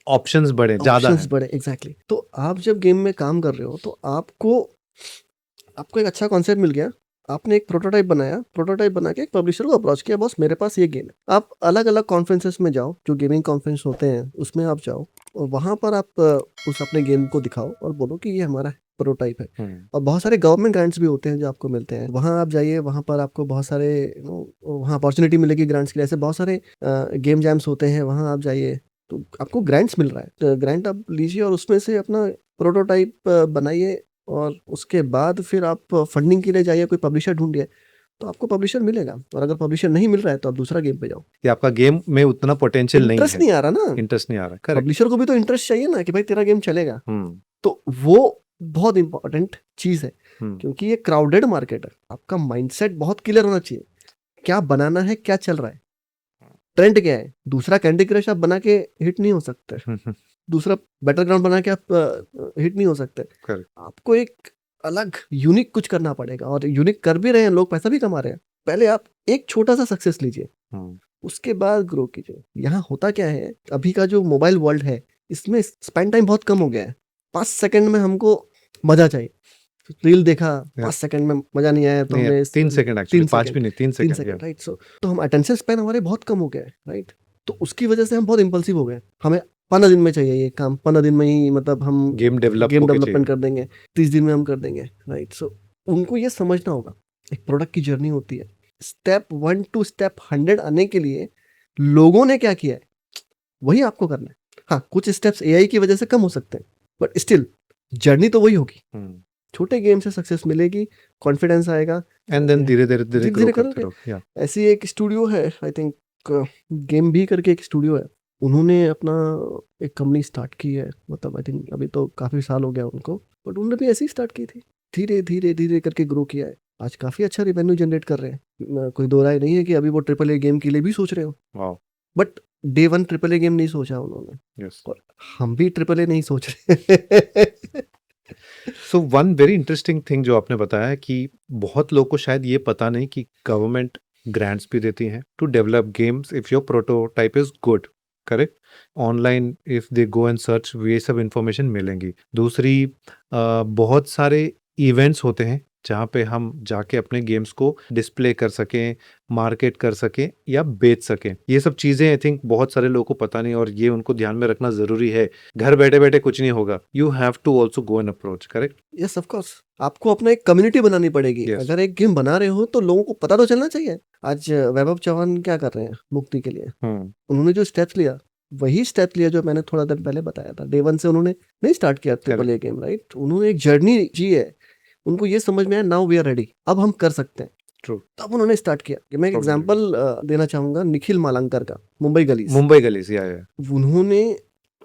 ऑप्शंस बढ़े, ज्यादा ऑप्शंस बढ़े। एग्जैक्टली। तो आप जब गेम में काम कर रहे हो तो आपको एक अच्छा कॉन्सेप्ट मिल गया, आपने एक प्रोटोटाइप बनाया, प्रोटोटाइप बना के एक पब्लिशर को अप्रोच किया, बॉस मेरे पास ये गेम है। आप अलग अलग कॉन्फ्रेंसेस में जाओ, जो गेमिंग कॉन्फ्रेंस होते हैं उसमें आप जाओ, और वहां पर आप उस अपने गेम को दिखाओ और बोलो कि ये हमारा प्रोटोटाइप है। और बहुत सारे गवर्नमेंट ग्रांट्स भी होते हैं जो आपको मिलते हैं, वहां आप जाइए, वहां पर आपको बहुत सारे वहाँ अपॉर्चुनिटी मिलेगी ग्रांट्स के लिए। ऐसे बहुत सारे गेम जैम्स होते हैं, वहां आप जाइए तो आपको ग्रांट्स मिल रहा है, तो ग्रांट आप लीजिए और उसमें से अपना प्रोटोटाइप बनाइए, और उसके बाद फिर आप फंडिंग के लिए जाइए, कोई पब्लिशर ढूंढिए, तो आपको पब्लिशर मिलेगा। और अगर पब्लिशर नहीं मिल रहा है तो आप दूसरा गेम पे जाओ। कि आपका गेम में उतना पोटेंशियल नहीं है, इंटरेस्ट नहीं आ रहा ना, इंटरेस्ट नहीं आ रहा। करेक्ट। पब्लिशर को भी तो इंटरेस्ट चाहिए ना कि भाई तेरा गेम चलेगा। तो वो बहुत इंपॉर्टेंट चीज है, क्योंकि ये क्राउडेड मार्केट है। आपका माइंडसेट बहुत क्लियर होना चाहिए, क्या बनाना है, क्या चल रहा है, ट्रेंड क्या है। दूसरा कैंडी क्रश आप बना के हिट नहीं हो सकते, दूसरा बैटलग्राउंड बना के आप हिट नहीं हो सकते। आपको एक अलग यूनिक कुछ करना पड़ेगा, और यूनिक कर भी रहे हैं लोग, पैसा भी कमा रहे हैं। पहले आप एक छोटा सा सक्सेस लीजिए, उसके बाद ग्रो कीजिए। यहाँ होता क्या है, अभी का जो मोबाइल वर्ल्ड है इसमें स्पेंड टाइम बहुत कम हो गया है। 5 सेकंड में हमको मजा चाहिए, रील देखा 5 सेकंड में मजा नहीं आया तो हमने 3 सेकंड, एक्चुअली 5 भी नहीं, 3 सेकंड, राइट। सो तो हम अटेंशन स्पैन हमारे बहुत कम हो गया है, राइट। तो उसकी वजह से हम बहुत इंपल्सिव हो गए। हमें 15 दिन में चाहिए ये काम, 15 दिन में ही मतलब हम गेम डेवलपमेंट कर देंगे, 30 दिन में हम कर देंगे, राइट। सो उनको ये समझना होगा एक प्रोडक्ट की जर्नी होती है। स्टेप 1 टू स्टेप 100 आने के लिए लोगों ने क्या किया है वही आपको करना है। हाँ, कुछ स्टेप्स एआई की वजह से कम हो सकते हैं, बट स्टिल जर्नी तो वही होगी। छोटे गेम से सक्सेस मिलेगी, कॉन्फिडेंस आएगा, एंड देन धीरे धीरे करोगे। ऐसी एक स्टूडियो है, आई थिंक गेम भी करके एक स्टूडियो है, उन्होंने अपना एक कंपनी स्टार्ट की है। मतलब आई थिंक अभी तो काफी साल हो गया उनको, बट उन्होंने भी ऐसे ही स्टार्ट की थी, धीरे धीरे धीरे करके ग्रो किया है। आज काफी अच्छा रेवेन्यू जनरेट कर रहे हैं। कोई दो राय नहीं है कि अभी वो ट्रिपल ए गेम के लिए भी सोच रहे हो, but day 1 triple A game नहीं सोचा उन्होंने। और हम भी ट्रिपल ए नहीं सोच रहे। So one very interesting thing जो आपने बताया है कि बहुत लोग को शायद ये पता नहीं कि गवर्नमेंट ग्रांट्स भी देती हैं to develop games if your prototype is good. Correct. Online if they go and search ये सब इंफॉर्मेशन मिलेंगी। दूसरी बहुत सारे इवेंट्स होते हैं जहाँ पे हम जाके अपने गेम्स को डिस्प्ले कर सकें, मार्केट कर सकें या बेच सकें। ये सब चीज़ें आई थिंक बहुत सारे लोगों को पता नहीं, और ये उनको ध्यान में रखना ज़रूरी है। घर बैठे बैठे कुछ नहीं होगा, you have to also go and approach. Correct. Yes, of course आपको अपना एक कम्युनिटी बनानी पड़ेगी। अगर एक गेम बना रहे हो तो लोगों को पता तो चलना चाहिए। आज वैभव चौहान क्या कर रहे हैं मुक्ति के लिए, उन्होंने जो स्टेप्स लिया वही स्टेप लिया जो मैंने थोड़ा दिन पहले बताया था। डे 1 से उन्होंने नहीं स्टार्ट किया ट्रिपल ए गेम, राइट। उन्होंने एक जर्नी जी है, उनको ये समझ में आया नाउ वी आर रेडी, अब हम कर सकते हैं। ट्रू। तब उन्होंने स्टार्ट किया। मैं एक एग्जांपल देना चाहूंगा निखिल मालंकर का, मुंबई गलीज। उन्होंने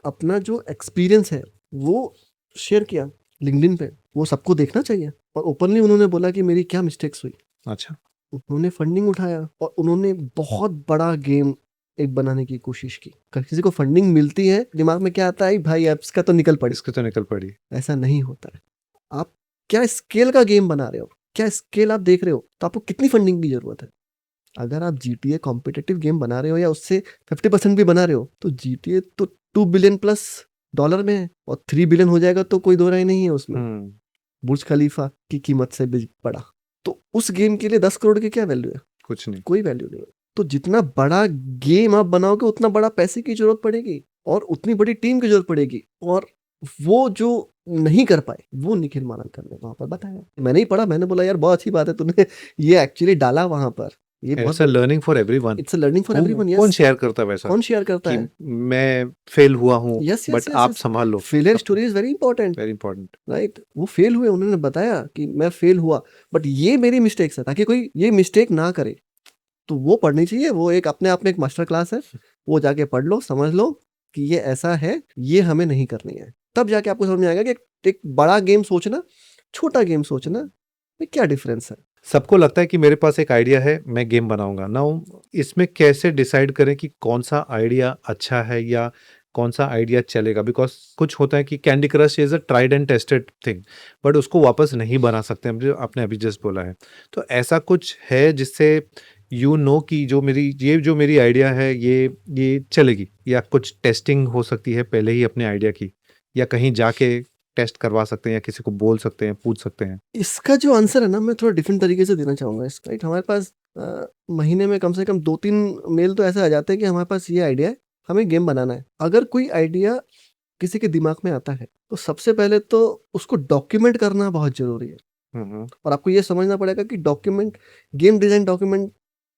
अपना जो एक्सपीरियंस है वो शेयर किया लिंक्डइन पे, वो सबको देखना चाहिए। और ओपनली उन्होंने बोला कि मेरी क्या मिस्टेक्स हुई। अच्छा। उन्होंने फंडिंग उठाया और उन्होंने बहुत बड़ा गेम एक बनाने की कोशिश की। किसी को फंडिंग मिलती है दिमाग में क्या आता है, भाई इसका तो निकल पड़ी। ऐसा नहीं होता है। आप क्या स्केल का गेम बना रहे हो, क्या स्केल आप देख रहे हो, तो आपको कितनी फंडिंग की जरूरत है। अगर आप GTA कॉम्पिटिटिव गेम बना रहे हो या उससे 50% भी बना रहे हो, तो GTA तो $2 बिलियन प्लस में है, और 3 बिलियन हो जाएगा तो कोई दो राय नहीं है उसमें। बुर्ज खलीफा की कीमत से भी बड़ा। तो उस गेम के लिए 10 करोड़ की क्या वैल्यू है? कुछ नहीं, कोई वैल्यू नहीं है। तो जितना बड़ा गेम आप बनाओगे उतना बड़ा पैसे की जरूरत पड़ेगी और उतनी बड़ी टीम की जरूरत पड़ेगी, और वो जो नहीं कर पाए वो निखिल मालनकर ने वहां पर बताया। मैंने ही पढ़ा, मैंने बोला यार बहुत अच्छी बात है तूने ये एक्चुअली डाला वहां पर, ये बहुत it's a learning for everyone. It's a learning for everyone. कौन यस, शेयर करता है वैसा कौन शेयर करता कि है? मैं फेल हुआ हूँ यस यस बट यस आप यस, संभाल लो? Failure story is very important, very important. Right? वो फेल हुए, उन्होंने बताया कि मैं फेल हुआ बट ये मेरी मिस्टेक्स है, ताकि कोई ये मिस्टेक ना करे। तो वो पढ़नी चाहिए, वो एक अपने आप में एक मास्टर क्लास है, वो जाके पढ़ लो, समझ लो कि ये ऐसा है, ये हमें नहीं करनी है। तब जाके आपको समझ में आएगा कि एक बड़ा गेम सोचना, छोटा गेम सोचना में क्या डिफरेंस है। सबको लगता है कि मेरे पास एक आइडिया है, मैं गेम बनाऊंगा ना, इसमें कैसे डिसाइड करें कि कौन सा आइडिया अच्छा है या कौन सा आइडिया चलेगा? बिकॉज कुछ होता है कि candy crush is a tried and tested thing, but उसको वापस नहीं बना सकते हम, जो आपने अभी जस्ट बोला है। तो ऐसा कुछ है जिससे कि जो मेरी आइडिया है ये चलेगी, या कुछ टेस्टिंग हो सकती है पहले ही अपने आइडिया की, या कहीं जाके टेस्ट करवा सकते हैं, या किसी को बोल सकते हैं, पूछ सकते हैं? इसका जो आंसर है ना, मैं थोड़ा डिफरेंट तरीके से देना चाहूंगा इसका, राइट? हमारे पास महीने में कम से कम 2-3 मेल तो ऐसे आ जाते हैं कि हमारे पास ये आइडिया है, हमें गेम बनाना है। अगर कोई आइडिया किसी के दिमाग में आता है तो सबसे पहले तो उसको डॉक्यूमेंट करना बहुत जरूरी है। और आपको ये समझना पड़ेगा कि डॉक्यूमेंट, गेम डिजाइन डॉक्यूमेंट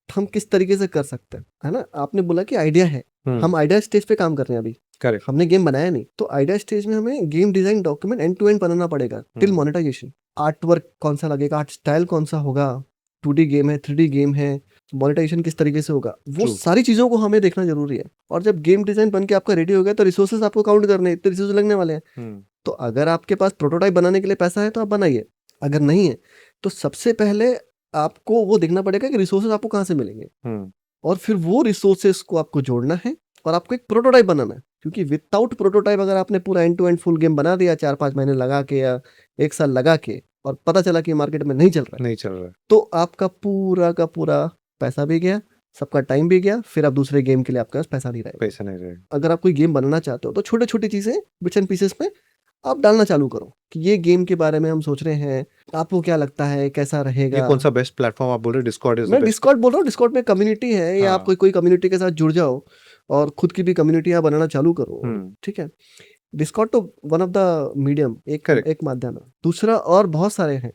हम किस तरीके से कर सकते हैं, है ना? आपने बोला कि आइडिया है, हम आइडिया स्टेज पे काम कर रहे हैं अभी, करेक्ट। हमने गेम बनाया नहीं, तो आइडिया स्टेज में हमें game design document end to end बनाना पड़ेगा टिल मोनेटाइजेशन। आर्ट वर्क कौन सा लगेगा, आर्ट स्टाइल कौन सा होगा, 2D गेम है, 3D गेम है, मोनेटाइजेशन किस तरीके से होगा, वो True. सारी चीजों को हमें देखना जरूरी है। और जब गेम डिजाइन बन के आपका रेडी हो गया तो रिसोर्सेज आपको काउंट करने, इतने रिसोर्स लगने वाले हैं। तो अगर आपके पास प्रोटोटाइप बनाने के लिए पैसा है तो आप बनाइए, अगर नहीं है तो सबसे पहले आपको वो देखना पड़ेगा कि रिसोर्सेज आपको कहाँ से मिलेंगे, और फिर वो रिसोर्सेज को आपको जोड़ना है और आपको एक प्रोटोटाइप बनाना है। क्योंकि विदाउट प्रोटोटाइप अगर आपने पूरा end to end full game बना दिया 4-5 महीने लगा के या 1 साल लगा के, और पता चला कि मार्केट में नहीं चल रहा है, तो आपका पूरा का पूरा पैसा भी गया, सबका टाइम भी गया, फिर आप दूसरे गेम के लिए आपके पास पैसा नहीं रहेगा। अगर आप कोई गेम बनाना चाहते हो तो छोटे छोटी चीजें बिट्स एंड पीसेस में आप डालना चालू करो कि ये गेम के बारे में हम सोच रहे हैं, आपको क्या लगता है, कैसा रहेगा। ये कौन सा बेस्ट प्लेटफॉर्म आप बोल रहे हो? डिस्कॉर्ड मैं डिस्कॉर्ड बोल रहा हूँ, डिस्कॉर्ड में कम्युनिटी है, या आप कोई कम्युनिटी के साथ जुड़ जाओ और खुद की भी कम्युनिटी यहाँ बनाना चालू करो, ठीक है? डिस्कॉर्ड तो वन ऑफ द मीडियम, एक माध्यम है। दूसरा और बहुत सारे हैं,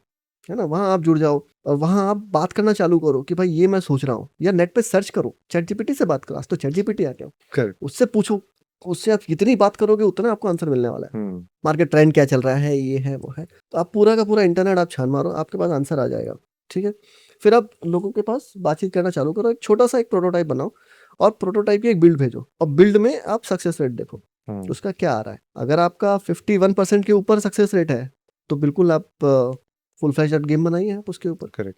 है ना? वहां आप जुड़ जाओ और वहां आप बात करना चालू करो कि भाई ये मैं सोच रहा हूँ, या नेट पे सर्च करो, चैट जीपीटी से बात करो। आज तो चैट जीपीटी आ गया, उससे पूछो, उससे आप जितनी बात करोगे उतना आपको आंसर मिलने वाला है। मार्केट ट्रेंड क्या चल रहा है, ये है वो है, तो आप पूरा का पूरा इंटरनेट आप छान मारो, आपके पास आंसर आ जाएगा, ठीक है? फिर आप लोगों के पास बातचीत करना चालू करो, एक छोटा सा एक प्रोटोटाइप बनाओ और प्रोटोटाइप की एक बिल्ड भेजो, और बिल्ड में आप सक्सेस रेट देखो उसका क्या आ रहा है। अगर आपका 51% के ऊपर सक्सेस रेट है तो बिल्कुल आप फुल फ्लैश्ड गेम बनाइए आप उसके ऊपर, करेक्ट,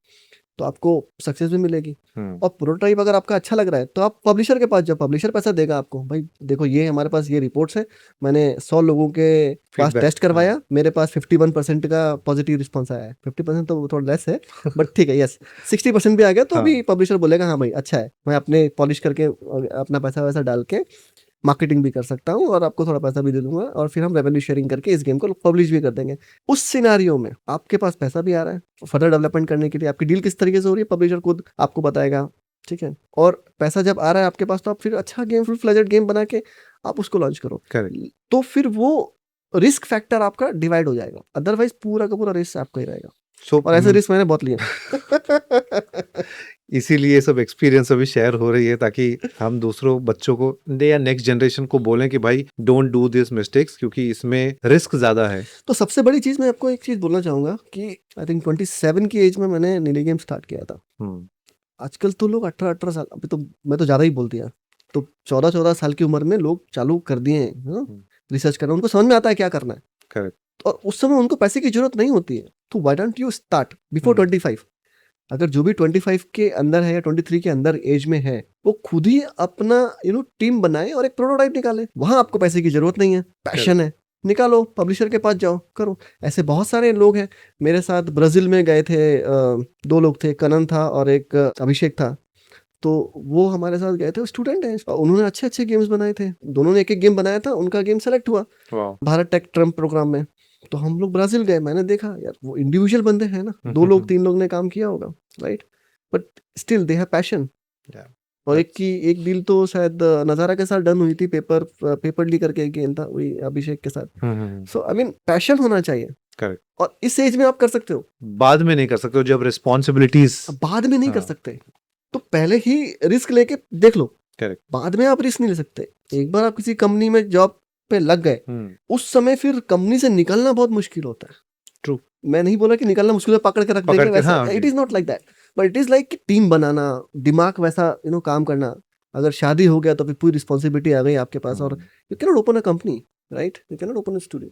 तो आपको सक्सेस भी मिलेगी। और प्रोटोटाइप अगर आपका अच्छा लग रहा है तो आप पब्लिशर के पास जाओ, पब्लिशर पैसा देगा आपको, भाई देखो ये हमारे पास ये रिपोर्ट्स है, मैंने 100 लोगों के पास टेस्ट करवाया, मेरे पास 51% का पॉजिटिव रिस्पॉन्स आया है। 50% तो थोड़ा लेस है बट ठीक है, यस 60% भी आ गया तो अभी पब्लिशर बोलेगा हाँ भाई अच्छा है, मैं अपने पॉलिश करके अपना पैसा वैसा डाल के मार्केटिंग भी कर सकता हूँ और आपको थोड़ा पैसा भी दे दूंगा, और फिर हम रेवेन्यू शेयरिंग करके इस गेम को पब्लिश भी कर देंगे। उस सिनारियो में आपके पास पैसा भी आ रहा है, फर्दर डेवलपमेंट करने के लिए आपकी डील किस तरीके से हो रही है पब्लिशर खुद आपको बताएगा, ठीक है? और पैसा जब आ रहा है आपके पास तो आप फिर अच्छा गेम, फुल फ्लेजेड गेम बना के आप उसको लॉन्च करो, तो फिर वो रिस्क फैक्टर आपका डिवाइड हो जाएगा, अदरवाइज पूरा का पूरा रिस्क आपका ही रहेगा। और ऐसे रिस्क मैंने बहुत लिए इसीलिए सब एक्सपीरियंस अभी शेयर हो रही है, ताकि हम दूसरों बच्चों को या नेक्स्ट जनरेशन को बोलें कि भाई डोंट डू दिस मिस्टेक्स, क्योंकि इसमें रिस्क ज्यादा है। तो सबसे बड़ी चीज मैं आपको एक चीज बोलना चाहूंगा कि आई थिंक 27 की एज में मैंने नीली गेम स्टार्ट किया था। आजकल तो लोग 18 साल, अभी तो मैं तो ज्यादा ही बोल दिया, तो 14 साल की उम्र में लोग चालू कर दिए हैं रिसर्च करना, उनको समझ में आता है क्या करना है, करेक्ट, और उस समय उनको पैसे की जरूरत नहीं होती है। तो why don't you start before 25? अगर जो भी 25 के अंदर है या 23 के अंदर एज में है, वो खुद ही अपना टीम बनाए और एक प्रोटोटाइप निकाले। वहां आपको पैसे की जरूरत नहीं है, पैशन है, निकालो, पब्लिशर के पास जाओ, करो। ऐसे बहुत सारे लोग हैं, मेरे साथ ब्राजील में गए थे 2 लोग थे, कनन था और एक अभिषेक था, तो वो हमारे साथ गए थे, स्टूडेंट हैं, उन्होंने अच्छे अच्छे गेम्स बनाए थे, दोनों ने एक एक गेम बनाया था, उनका गेम सेलेक्ट हुआ भारत टेक ट्रम्प प्रोग्राम में। तो हम लोग ब्राजील गए, मैंने देखा यार वो इंडिविजुअल बंदे हैं ना, 2 लोग 3 लोग ने काम किया होगा, right, but still they have passion, और एक डील तो शायद नजारा के साथ डन हुई थी, पेपरली करके एक गेम था, वही अभिषेक के साथ। सो आई मीन पैशन होना चाहिए, करेक्ट। और इस एज में आप कर सकते हो, बाद में नहीं कर सकते हो जब रिस्पॉन्सिबिलिटीज। बाद में नहीं कर हाँ। सकते, तो पहले ही रिस्क लेके देख लो। करेक्ट। बाद में आप रिस्क नहीं ले सकते। एक बार आप किसी कंपनी में जॉब पे लग गए, उस समय फिर कंपनी से निकलना बहुत मुश्किल होता है। ट्रू। मैं नहीं बोला कि निकलना मुश्किल है, पकड़ के रख पकड़ देंगे के, वैसा, हाँ, it is not like that, but it is like team बनाना, दिमाग वैसा काम करना। अगर शादी हो गया तो फिर पूरी रिस्पॉन्सिबिलिटी आ गई आपके पास, और you can not open a company, right, you can not open a studio.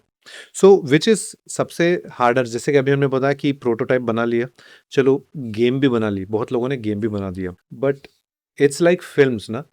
So which is सबसे हार्डर? जैसे कि अभी हमने बताया कि प्रोटोटाइप बना लिया, चलो गेम भी बना ली, बहुत लोगों ने गेम भी बना दिया, बट इट्स लाइक फिल्म्स ना,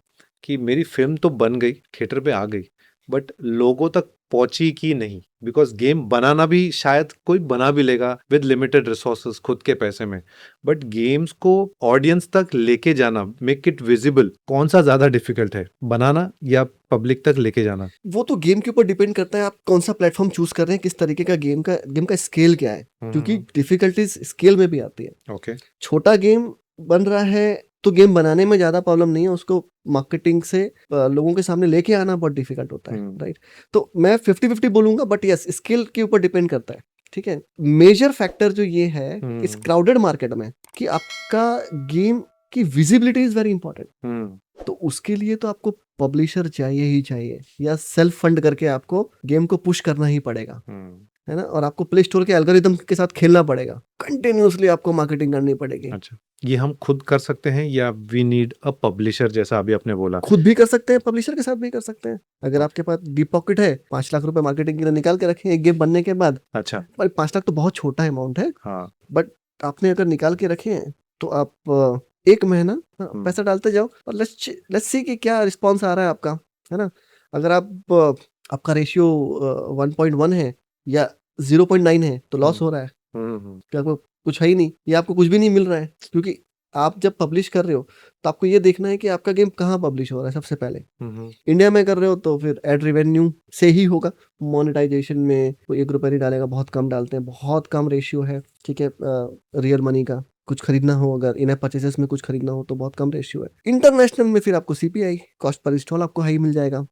कि मेरी फिल्म तो बन गई, थिएटर पे आ गई, बट लोगों तक पहुंची कि नहीं, बिकॉज गेम बनाना भी शायद कोई बना भी लेगा विद लिमिटेड रिसोर्सेज खुद के पैसे में, बट गेम्स को ऑडियंस तक लेके जाना, मेक इट विजिबल, कौन सा ज्यादा डिफिकल्ट है, बनाना या पब्लिक तक लेके जाना? वो तो गेम के ऊपर डिपेंड करता है, आप कौन सा प्लेटफॉर्म चूज कर रहे हैं, किस तरीके का गेम का स्केल क्या है, क्योंकि डिफिकल्टीज स्केल में भी आती है। ओके। छोटा गेम बन रहा है तो गेम बनाने में ज्यादा प्रॉब्लम नहीं है, उसको मार्केटिंग से लोगों के सामने लेके आना बहुत डिफिकल्ट होता है, राइट। तो मैं 50-50 बोलूंगा, बट यस, स्किल के ऊपर डिपेंड करता है, ठीक है। मेजर फैक्टर जो ये है इस क्राउडेड मार्केट में, कि आपका गेम की विजिबिलिटी इज वेरी इंपॉर्टेंट। तो उसके लिए तो आपको पब्लिशर चाहिए ही चाहिए, या सेल्फ फंड करके आपको गेम को पुश करना ही पड़ेगा, है ना। और आपको प्ले स्टोर के एल्गोरिदम के साथ खेलना पड़ेगा, कंटिन्यूअसली आपको मार्केटिंग करनी पड़ेगी। अच्छा, ये हम खुद कर सकते हैं या वी नीड अ पब्लिशर, जैसा अभी आपने बोला? खुद भी कर सकते हैं, पब्लिशर के साथ भी कर सकते हैं। अगर आपके पास डीप पॉकेट है, 5 लाख रुपए मार्केटिंग के लिए निकाल के रखें एक गेम बनने के बाद। अच्छा। भाई 5 लाख तो बहुत छोटा अमाउंट है, हाँ। बट आपने अगर निकाल के रखे हैं तो आप एक महीना पैसा डालते जाओ, और लेट्स सी कि क्या रिस्पॉन्स आ रहा है आपका, है ना। अगर आपका रेशियो 1.1 है या 0.9 है तो लॉस हो रहा है, कि आपको कुछ है ही नहीं, या आपको कुछ भी नहीं मिल रहा है। क्योंकि आप जब पब्लिश कर रहे हो तो आपको ये देखना है कि आपका गेम कहाँ पब्लिश हो रहा है। सबसे पहले इंडिया में कर रहे हो तो फिर एड रेवेन्यू से ही होगा, मोनेटाइजेशन में कोई 1 रुपया नहीं डालेगा, बहुत कम डालते हैं, बहुत कम रेशियो है, ठीक है। रियल मनी का कुछ खरीदना हो, अगर इन परचेसेस में कुछ खरीदना हो तो बहुत कम रेशियो है। इंटरनेशनल में फिर आपको सीपीआई, कॉस्ट पर इंस्टॉल आपको हाई मिल जाएगा,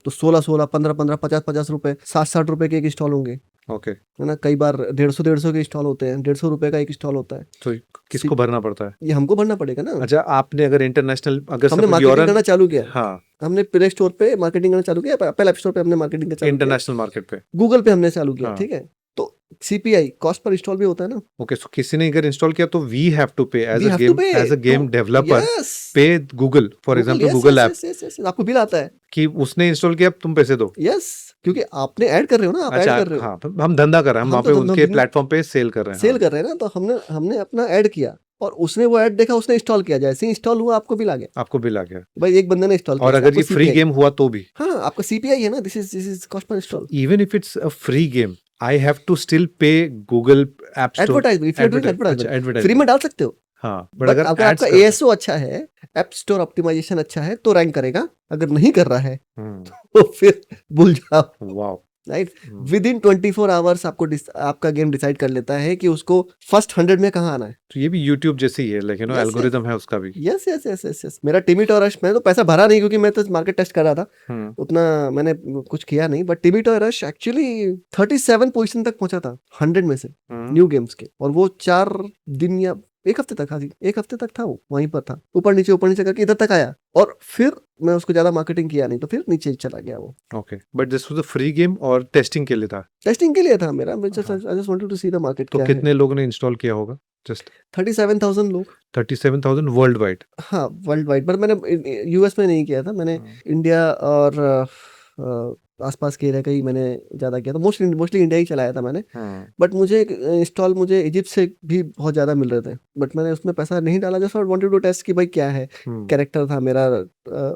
तो 16, 15, 50 रुपए, 60 रुपए के एक इंस्टॉल होंगे, ओके, है ना। कई बार 150 के इंस्टॉल होते हैं, 150 रुपए का एक इंस्टॉल होता है। तो किसको भरना पड़ता है? ये हमको भरना पड़ेगा ना। अच्छा, आपने अगर इंटरनेशनल, अगर हमने मार्केटिंग करना चालू किया, हाँ, हमने प्ले स्टोर पे मार्केटिंग करना चालू किया, एप्पल ऐप स्टोर पे हमने मार्केटिंग करना चालू किया, इंटरनेशनल मार्केट पे, गूगल पे हमने चालू किया, हाँ। ठीक है। तो सीपीआई, कॉस्ट पर इंस्टॉल भी होता है ना। ओके, सो किसी ने अगर इंस्टॉल किया तो we have to pay We have to pay as a game to- developer, Yes. Pay Google, for example yes, Google yes, app, yes, yes, yes, yes. आपको बिल आता है, कि उसने इंस्टॉल किया, तुम पैसे दो। यस, क्योंकि आपने ऐड कर रहे हो ना, आप ऐड अच्छा, कर रहे हो, हाँ, हम धंधा कर रहे हैं, हम हम वहाँ तो पे धंधा- उनके प्लेटफॉर्म पे सेल कर रहे हैं, सेल कर रहे हैं ना। तो हमने अपना ऐड किया, और उसने वो ऐड देखा, उसने इंस्टॉल किया, जैसे ही इंस्टॉल हुआ आपको बिल आ गया, आपको बिल आ गया। भाई एक बंदे ने इंस्टॉल किया। और अगर ये फ्री गेम हुआ तो भी, हाँ, आपका सीपीआई है ना, this is cost per install. Even if it's a free game, I have to still pay Google app store advertisement free में डाल सकते हो, हाँ, बट अगर आपका एएसओ अच्छा है, ऐप स्टोर ऑप्टिमाइजेशन अच्छा है, तो रैंक करेगा। अगर नहीं कर रहा है तो फिर भूल जाओ, wow, right. With in 24 hours आपका गेम डिसाइड कर लेता है कि उसको फर्स्ट 100 में कहाँ आना है। तो ये भी यूट्यूब जैसे ही है, लेकिन Yes, एल्गोरिदम है उसका भी। Yes yes yes yes yes. मेरा टिमी टॉरश, मैंने तो पैसा भरा नहीं, क्योंकि मैं तो मार्केट टेस्ट कर रहा था, उतना मैंने कुछ किया नहीं। बट टिमी टॉरश एक्चुअली 37 पोजीशन तक पहुंचा था 100 में से न्यू गेम्स के, और वो 4 दिन या 1 हफ्ते तक, हाँ जी 1 हफ्ते तक था, वो वहीं पर था, ऊपर नीचे करके इधर तक आया, और फिर मैं उसको ज्यादा मार्केटिंग किया नहीं, तो फिर नीचे चला गया वो। Okay, but this was a free game और टेस्टिंग के लिए था? टेस्टिंग के लिए था मेरा, I just wanted to see the market. तो कितने लोगों ने इंस्टॉल किया होगा? जस्ट 37,000 लोग। 37,000 वर्ल्ड वाइड? हाँ, वर्ल्ड वाइड, पर मैंने यूएस में नहीं किया था, मैंने इंडिया और आसपास के एरिया का ही मैंने ज्यादा किया था, मोस्टली इंडिया ही चलाया था मैंने। बट मुझे इंस्टॉल मुझे इजिप्ट से भी बहुत ज्यादा मिल रहे थे, बट मैंने उसमें पैसा नहीं डाला, जस्ट वांटेड टू टेस्ट कि भाई क्या है। कैरेक्टर था मेरा,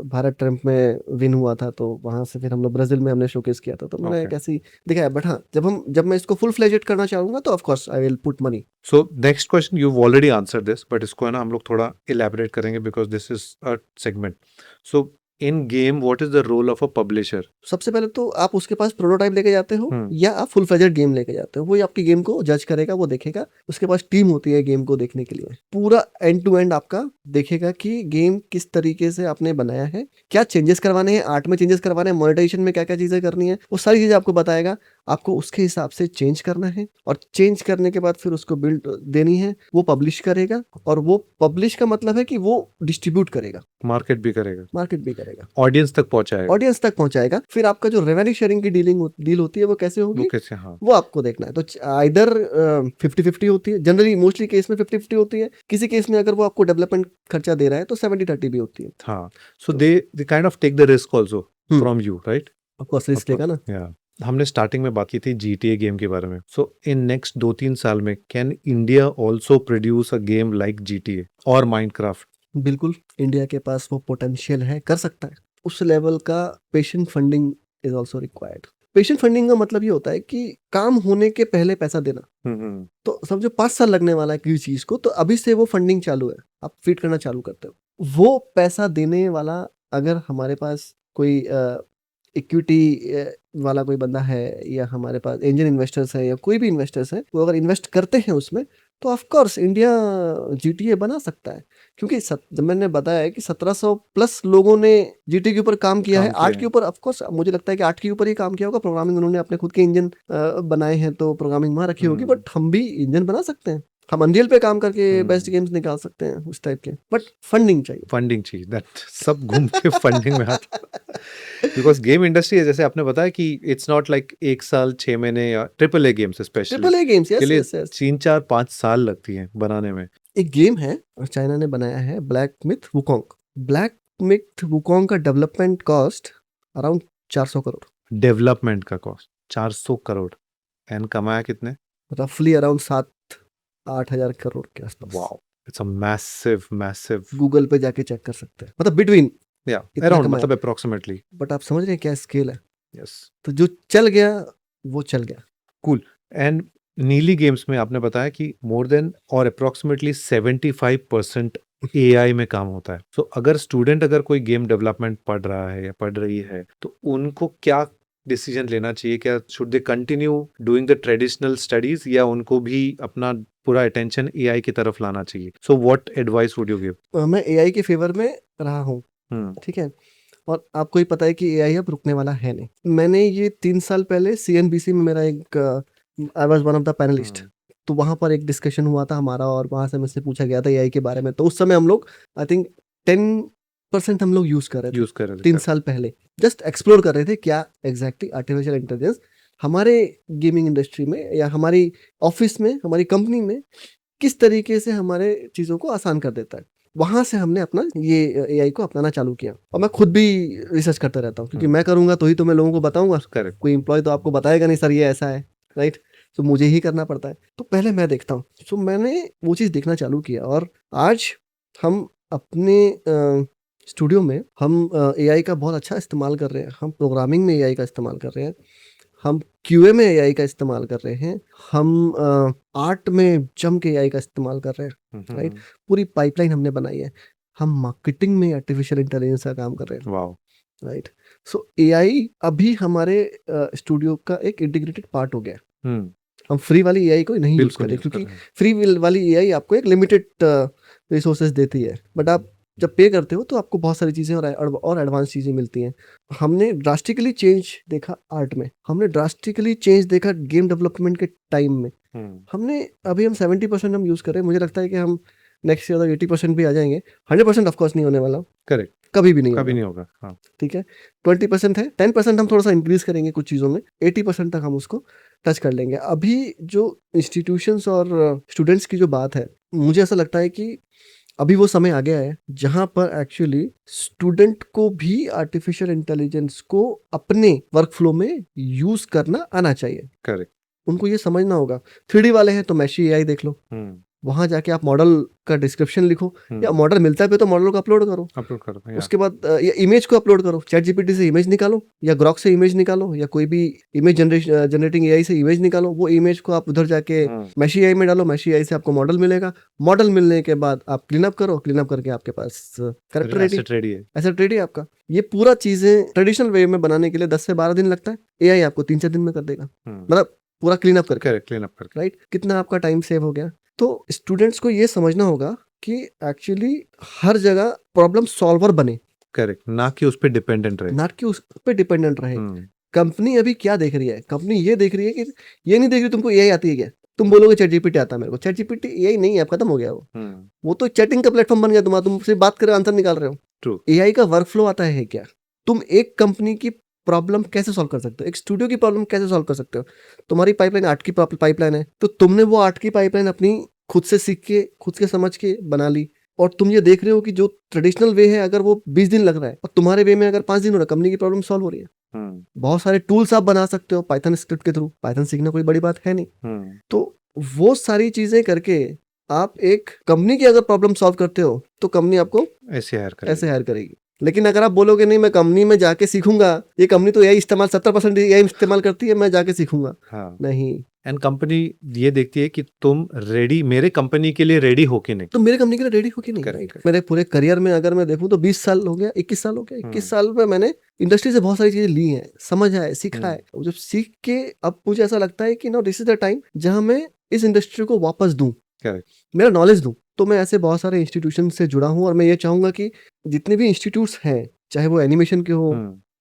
भारत ट्रम्प में विन हुआ था, तो वहां से फिर हम लोग ब्राजील में हमने शोकेस किया था, तो मैंने कैसी दिखाया। बट हाँ, जब मैं इसको फुल फ्लेजेड करना चाहूंगा तो of course I will put money. So next question, you already answered this, but इसको है ना हम लोग थोड़ा इलैबोरेट करेंगे, because this is a segment. So in game what is the role of a publisher? सबसे पहले तो आप उसके पास प्रोटोटाइप लेके जाते हो हम्म। या आप फुल फ्लेजेड गेम लेके जाते हो, वो आपकी गेम को जज करेगा, वो देखेगा, उसके पास टीम होती है गेम को देखने के लिए, पूरा एंड टू एंड आपका देखेगा कि गेम किस तरीके से आपने बनाया है, क्या चेंजेस करवाने हैं, आर्ट में चेंजेस करवाने हैं, मोनेटाइजेशन में क्या क्या चीजें करनी है, वो सारी चीजें आपको बताएगा। आपको उसके हिसाब से चेंज करना है और चेंज करने के बाद फिर उसको बिल्ड देनी है, वो पब्लिश करेगा, और वो पब्लिश का मतलब है कि वो डिस्ट्रीब्यूट करेगा, मार्केट भी करेगा, मार्केट भी करेगा, ऑडियंस तक पहुंचाएगा। ऑडियंस तक पहुंचाएगा। फिर आपका जो रेवेन्यू शेयरिंग की डील होती है वो कैसे वो होगी, कैसे? हाँ। वो आपको देखना है। तो आइदर 50-50 होती है, जनरली मोस्टली केस में 50-50 होती है, किसी केस में अगर वो आपको डेवलपमेंट खर्चा दे रहा है तो 70-30 भी होती है। हाँ, so they kind of take the risk also hmm. From you, right? Of course risk लेगा ना। या हमने स्टार्टिंग में बात की थी GTA गेम के बारे में। सो इन नेक्स्ट 2-3 साल में can India also produce a game like GTA और माइनक्राफ्ट? बिल्कुल, इंडिया के पास वो पोटेंशियल है, कर सकता है। उस लेवल का patient funding is also required. Patient funding का मतलब ये होता है कि काम होने के पहले पैसा देना। हम्म। तो समझो 5 साल लगने वाला है किसी चीज को, तो अभी से वो फंडिंग चालू है, आप फीड करना चालू करते हो। वो पैसा देने वाला अगर हमारे पास कोई इक्विटी वाला कोई बंदा है, या हमारे पास एंजल इन्वेस्टर्स है, या कोई भी इन्वेस्टर्स है, वो अगर इन्वेस्ट करते हैं उसमें, तो ऑफ कोर्स इंडिया GTA बना सकता है। क्योंकि जब मैंने बताया है कि 1700 प्लस लोगों ने GTA के ऊपर काम किया है, 8 के ऊपर, ऑफ कोर्स मुझे लगता है कि 8 के ऊपर ही काम किया होगा। प्रोग्रामिंग उन्होंने अपने खुद के इंजन बनाए हैं, तो प्रोग्रामिंग वहां रखी होगी, बट हम भी इंजन बना सकते हैं। हम अनरियल पे काम करके बेस्ट गेम्स निकाल सकते हैं उस टाइप के, बट फंडिंग चाहिए। फंडिंग चाहिए, दैट सब घूम के फंडिंग में आता है। बिकॉज गेम इंडस्ट्री है, जैसे आपने बताया कि इट्स नॉट लाइक 1 साल 6 महीने, या AAA games specially AAA games, के यस लिए यस यस। 3-4-5 साल लगती हैं बनाने में। एक गेम है और चाइना ने बनाया है, Black Myth Wukong. Black Myth Wukong का development cost around 400 crore, development का कॉस्ट 400 करोड़, एंड कमाया कितने? रफली अराउंड 7-8 हजार करोड़ के आसपास। Wow, it's a massive Google पे जाके चेक कर सकते हैं, मतलब बिटवीन या इतना अराउंड, कमाया। मतलब अप्रोक्सीमेटली। बट आप समझ रहे हैं क्या स्केल है। यस, तो जो चल गया वो चल गया। कूल। एंड नीली गेम्स में आपने बताया कि मोर देन और अप्रोक्सीमेटली 75% AI में काम होता है। सो अगर स्टूडेंट अगर कोई गेम डेवलपमेंट पढ़ रहा है या पढ़ रही है, तो उनको क्या डिसीजन लेना चाहिए? क्या should they continue doing the traditional studies, या उनको भी अपना पूरा अटेंशन AI की तरफ लाना चाहिए? So what advice would you give? मैं AI के फेवर में रहा हूँ, ठीक है, और आपको ही पता है कि AI अब रुकने वाला है नहीं। मैंने ये 3 साल पहले CNBC में मेरा एक I was one of the panelist, तो वहां पर एक डिस्कशन हुआ था हमारा, और वहां से मुझसे पूछा गया था AI के बारे में। तो उस समय हम लोग आई थिंक 10% हम लोग यूज कर रहे थे 3 साल पहले, जस्ट एक्सप्लोर कर रहे थे क्या एग्जैक्टली आर्टिफिशियल इंटेलिजेंस हमारे गेमिंग इंडस्ट्री में, या हमारी ऑफिस में, हमारी कंपनी में किस तरीके से हमारे चीज़ों को आसान कर देता है। वहां से हमने अपना ये AI को अपनाना चालू किया, और मैं खुद भी रिसर्च करता रहता हूँ, क्योंकि मैं करूंगा तो ही तो मैं लोगों को बताऊंगा। करेक्ट। कोई एम्प्लॉय तो आपको बताएगा नहीं सर ये ऐसा है, राइट? तो मुझे ही करना पड़ता है, तो पहले मैं देखता हूँ। तो मैंने वो चीज़ देखना चालू किया, और आज हम अपने स्टूडियो में हम AI का बहुत अच्छा इस्तेमाल कर रहे हैं। हम प्रोग्रामिंग में AI का इस्तेमाल कर रहे हैं, हम QA में AI का इस्तेमाल कर रहे हैं, हम आर्ट में जम के AI का इस्तेमाल कर रहे हैं, राइट? पूरी पाइपलाइन हमने बनाई है। हम मार्केटिंग में आर्टिफिशियल इंटेलिजेंस का काम कर रहे हैं, वाओ, राइट? सो AI अभी हमारे स्टूडियो का एक इंटीग्रेटेड पार्ट हो गया है। हम फ्री वाली AI को नहीं यूज करें, क्योंकि फ्री वाली AI आपको एक लिमिटेड रिसोर्सेज देती है, बट आप जब पे करते हो तो आपको बहुत सारी चीज़ें और एडवांस चीज़ें मिलती हैं। हमने ड्रास्टिकली चेंज देखा आर्ट में, हमने ड्रास्टिकली चेंज देखा गेम डेवलपमेंट के टाइम में। हमने अभी हम 70% हम यूज़ कर रहे हैं, मुझे लगता है कि हम नेक्स्ट ईयर 80% भी आ जाएंगे। 100% ऑफकोर्स नहीं होने वाला, करेक्ट, कभी भी नहीं होगा। हाँ, ठीक है, 20% है, 10% हम थोड़ा सा इंक्रीज करेंगे कुछ चीज़ों में, 80% तक हम उसको टच कर लेंगे। अभी जो इंस्टीट्यूशंस और स्टूडेंट्स की जो बात है, मुझे ऐसा लगता है कि अभी वो समय आ गया है जहां पर एक्चुअली स्टूडेंट को भी आर्टिफिशियल इंटेलिजेंस को अपने वर्कफ्लो में यूज करना आना चाहिए। करेक्ट। उनको ये समझना होगा। 3D वाले हैं तो मैशी AI देख लो, वहां जाके आप मॉडल का डिस्क्रिप्शन लिखो, या हम्म, मॉडल मिलता है तो मॉडल को अपलोड करो। अपलोड कर दो, या उसके बाद या इमेज को अपलोड करो, चैट जीपीटी से इमेज निकालो, या ग्रॉक से इमेज निकालो, या कोई भी इमेज जनरेटिंग एआई से इमेज निकालो। वो इमेज को आप उधर जाके हम्म, मैशी एआई में डालो, मैशी एआई से आपको मॉडल मिलेगा। मॉडल मिलने के बाद आप क्लीन अप करो, क्लीन अप करके आपके पास करेक्टर रेडी, एसेट रेडी है। एसेट रेडी आपका। ये पूरा चीजें ट्रेडिशनल वे में बनाने के लिए 10 से 12 दिन लगता है, एआई आपको 3-4 दिन में कर देगा, मतलब पूरा क्लीन अप करके, करेक्ट, क्लीन अप करके। राइट। कितना आपका टाइम सेव हो गया। तो स्टूडेंट्स को ये समझना होगा कि एक्चुअली हर जगह प्रॉब्लम सॉल्वर बने, करेक्ट, ना कि उस पे डिपेंडेंट रहे। ना कि उस पे डिपेंडेंट रहे। हम्म, कंपनी अभी क्या देख रही है, कंपनी ये देख रही है कि ये नहीं देख रही तुमको एआई आती है क्या, तुम बोलोगे चैट जीपीटी आता है मेरे को, चैट जीपीटी एआई नहीं है, अब खत्म हो गया वो तो चैटिंग का प्लेटफॉर्म बन गया, तुमसे बात कर आंसर निकाल रहे हो। ट्रू। एआई का वर्कफ्लो आता है क्या, तुम एक कंपनी की प्रॉब्लम कैसे सॉल्व कर सकते हो, एक स्टूडियो की प्रॉब्लम कैसे सॉल्व कर सकते हो। तुम्हारी पाइपलाइन 8 की पाइपलाइन है, तो तुमने वो 8 की पाइपलाइन अपनी खुद से सीख के, खुद के समझ के बना ली, और तुम ये देख रहे हो कि जो ट्रेडिशनल वे है अगर वो 20 दिन लग रहा है, और तुम्हारे वे में अगर 5 दिन हो रहा है, कंपनी की प्रॉब्लम सॉल्व हो रही है। बहुत सारे टूल्स आप बना सकते हो पाइथन स्क्रिप्ट के थ्रू, पाइथन सीखना कोई बड़ी बात है नहीं। तो वो सारी चीजें करके आप एक कंपनी की अगर प्रॉब्लम सॉल्व करते हो तो कंपनी आपको ऐसे हायर करेगी। लेकिन अगर आप बोलोगे नहीं मैं कंपनी में जाके सीखूंगा, ये कंपनी तो एआई इस्तेमाल 70% एआई इस्तेमाल करती है, मैं जाके सीखूंगा, हाँ, नहीं। एंड कंपनी ये देखती है कि तुम रेडी, मेरे कंपनी के लिए रेडी हो कि नहीं। तो मेरे कंपनी के लिए रेडी हो कि नहीं, Correct, राइट। correct. मेरे पूरे करियर में अगर मैं देखूं तो 20 साल हो गया, 21 साल हो गया, 21 साल में मैंने इंडस्ट्री से बहुत सारी चीजें ली हैं, समझा है, सीखा है। और जब सीख के अब मुझे ऐसा लगता है कि no this is the time जहां मैं इस इंडस्ट्री को वापस दूं, Correct. मेरा नॉलेज दूं। तो मैं ऐसे बहुत सारे इंस्टीट्यूशन से जुड़ा हूं, और मैं ये चाहूंगा कि जितने भी इंस्टीट्यूट्स हैं, चाहे वो एनिमेशन के हो,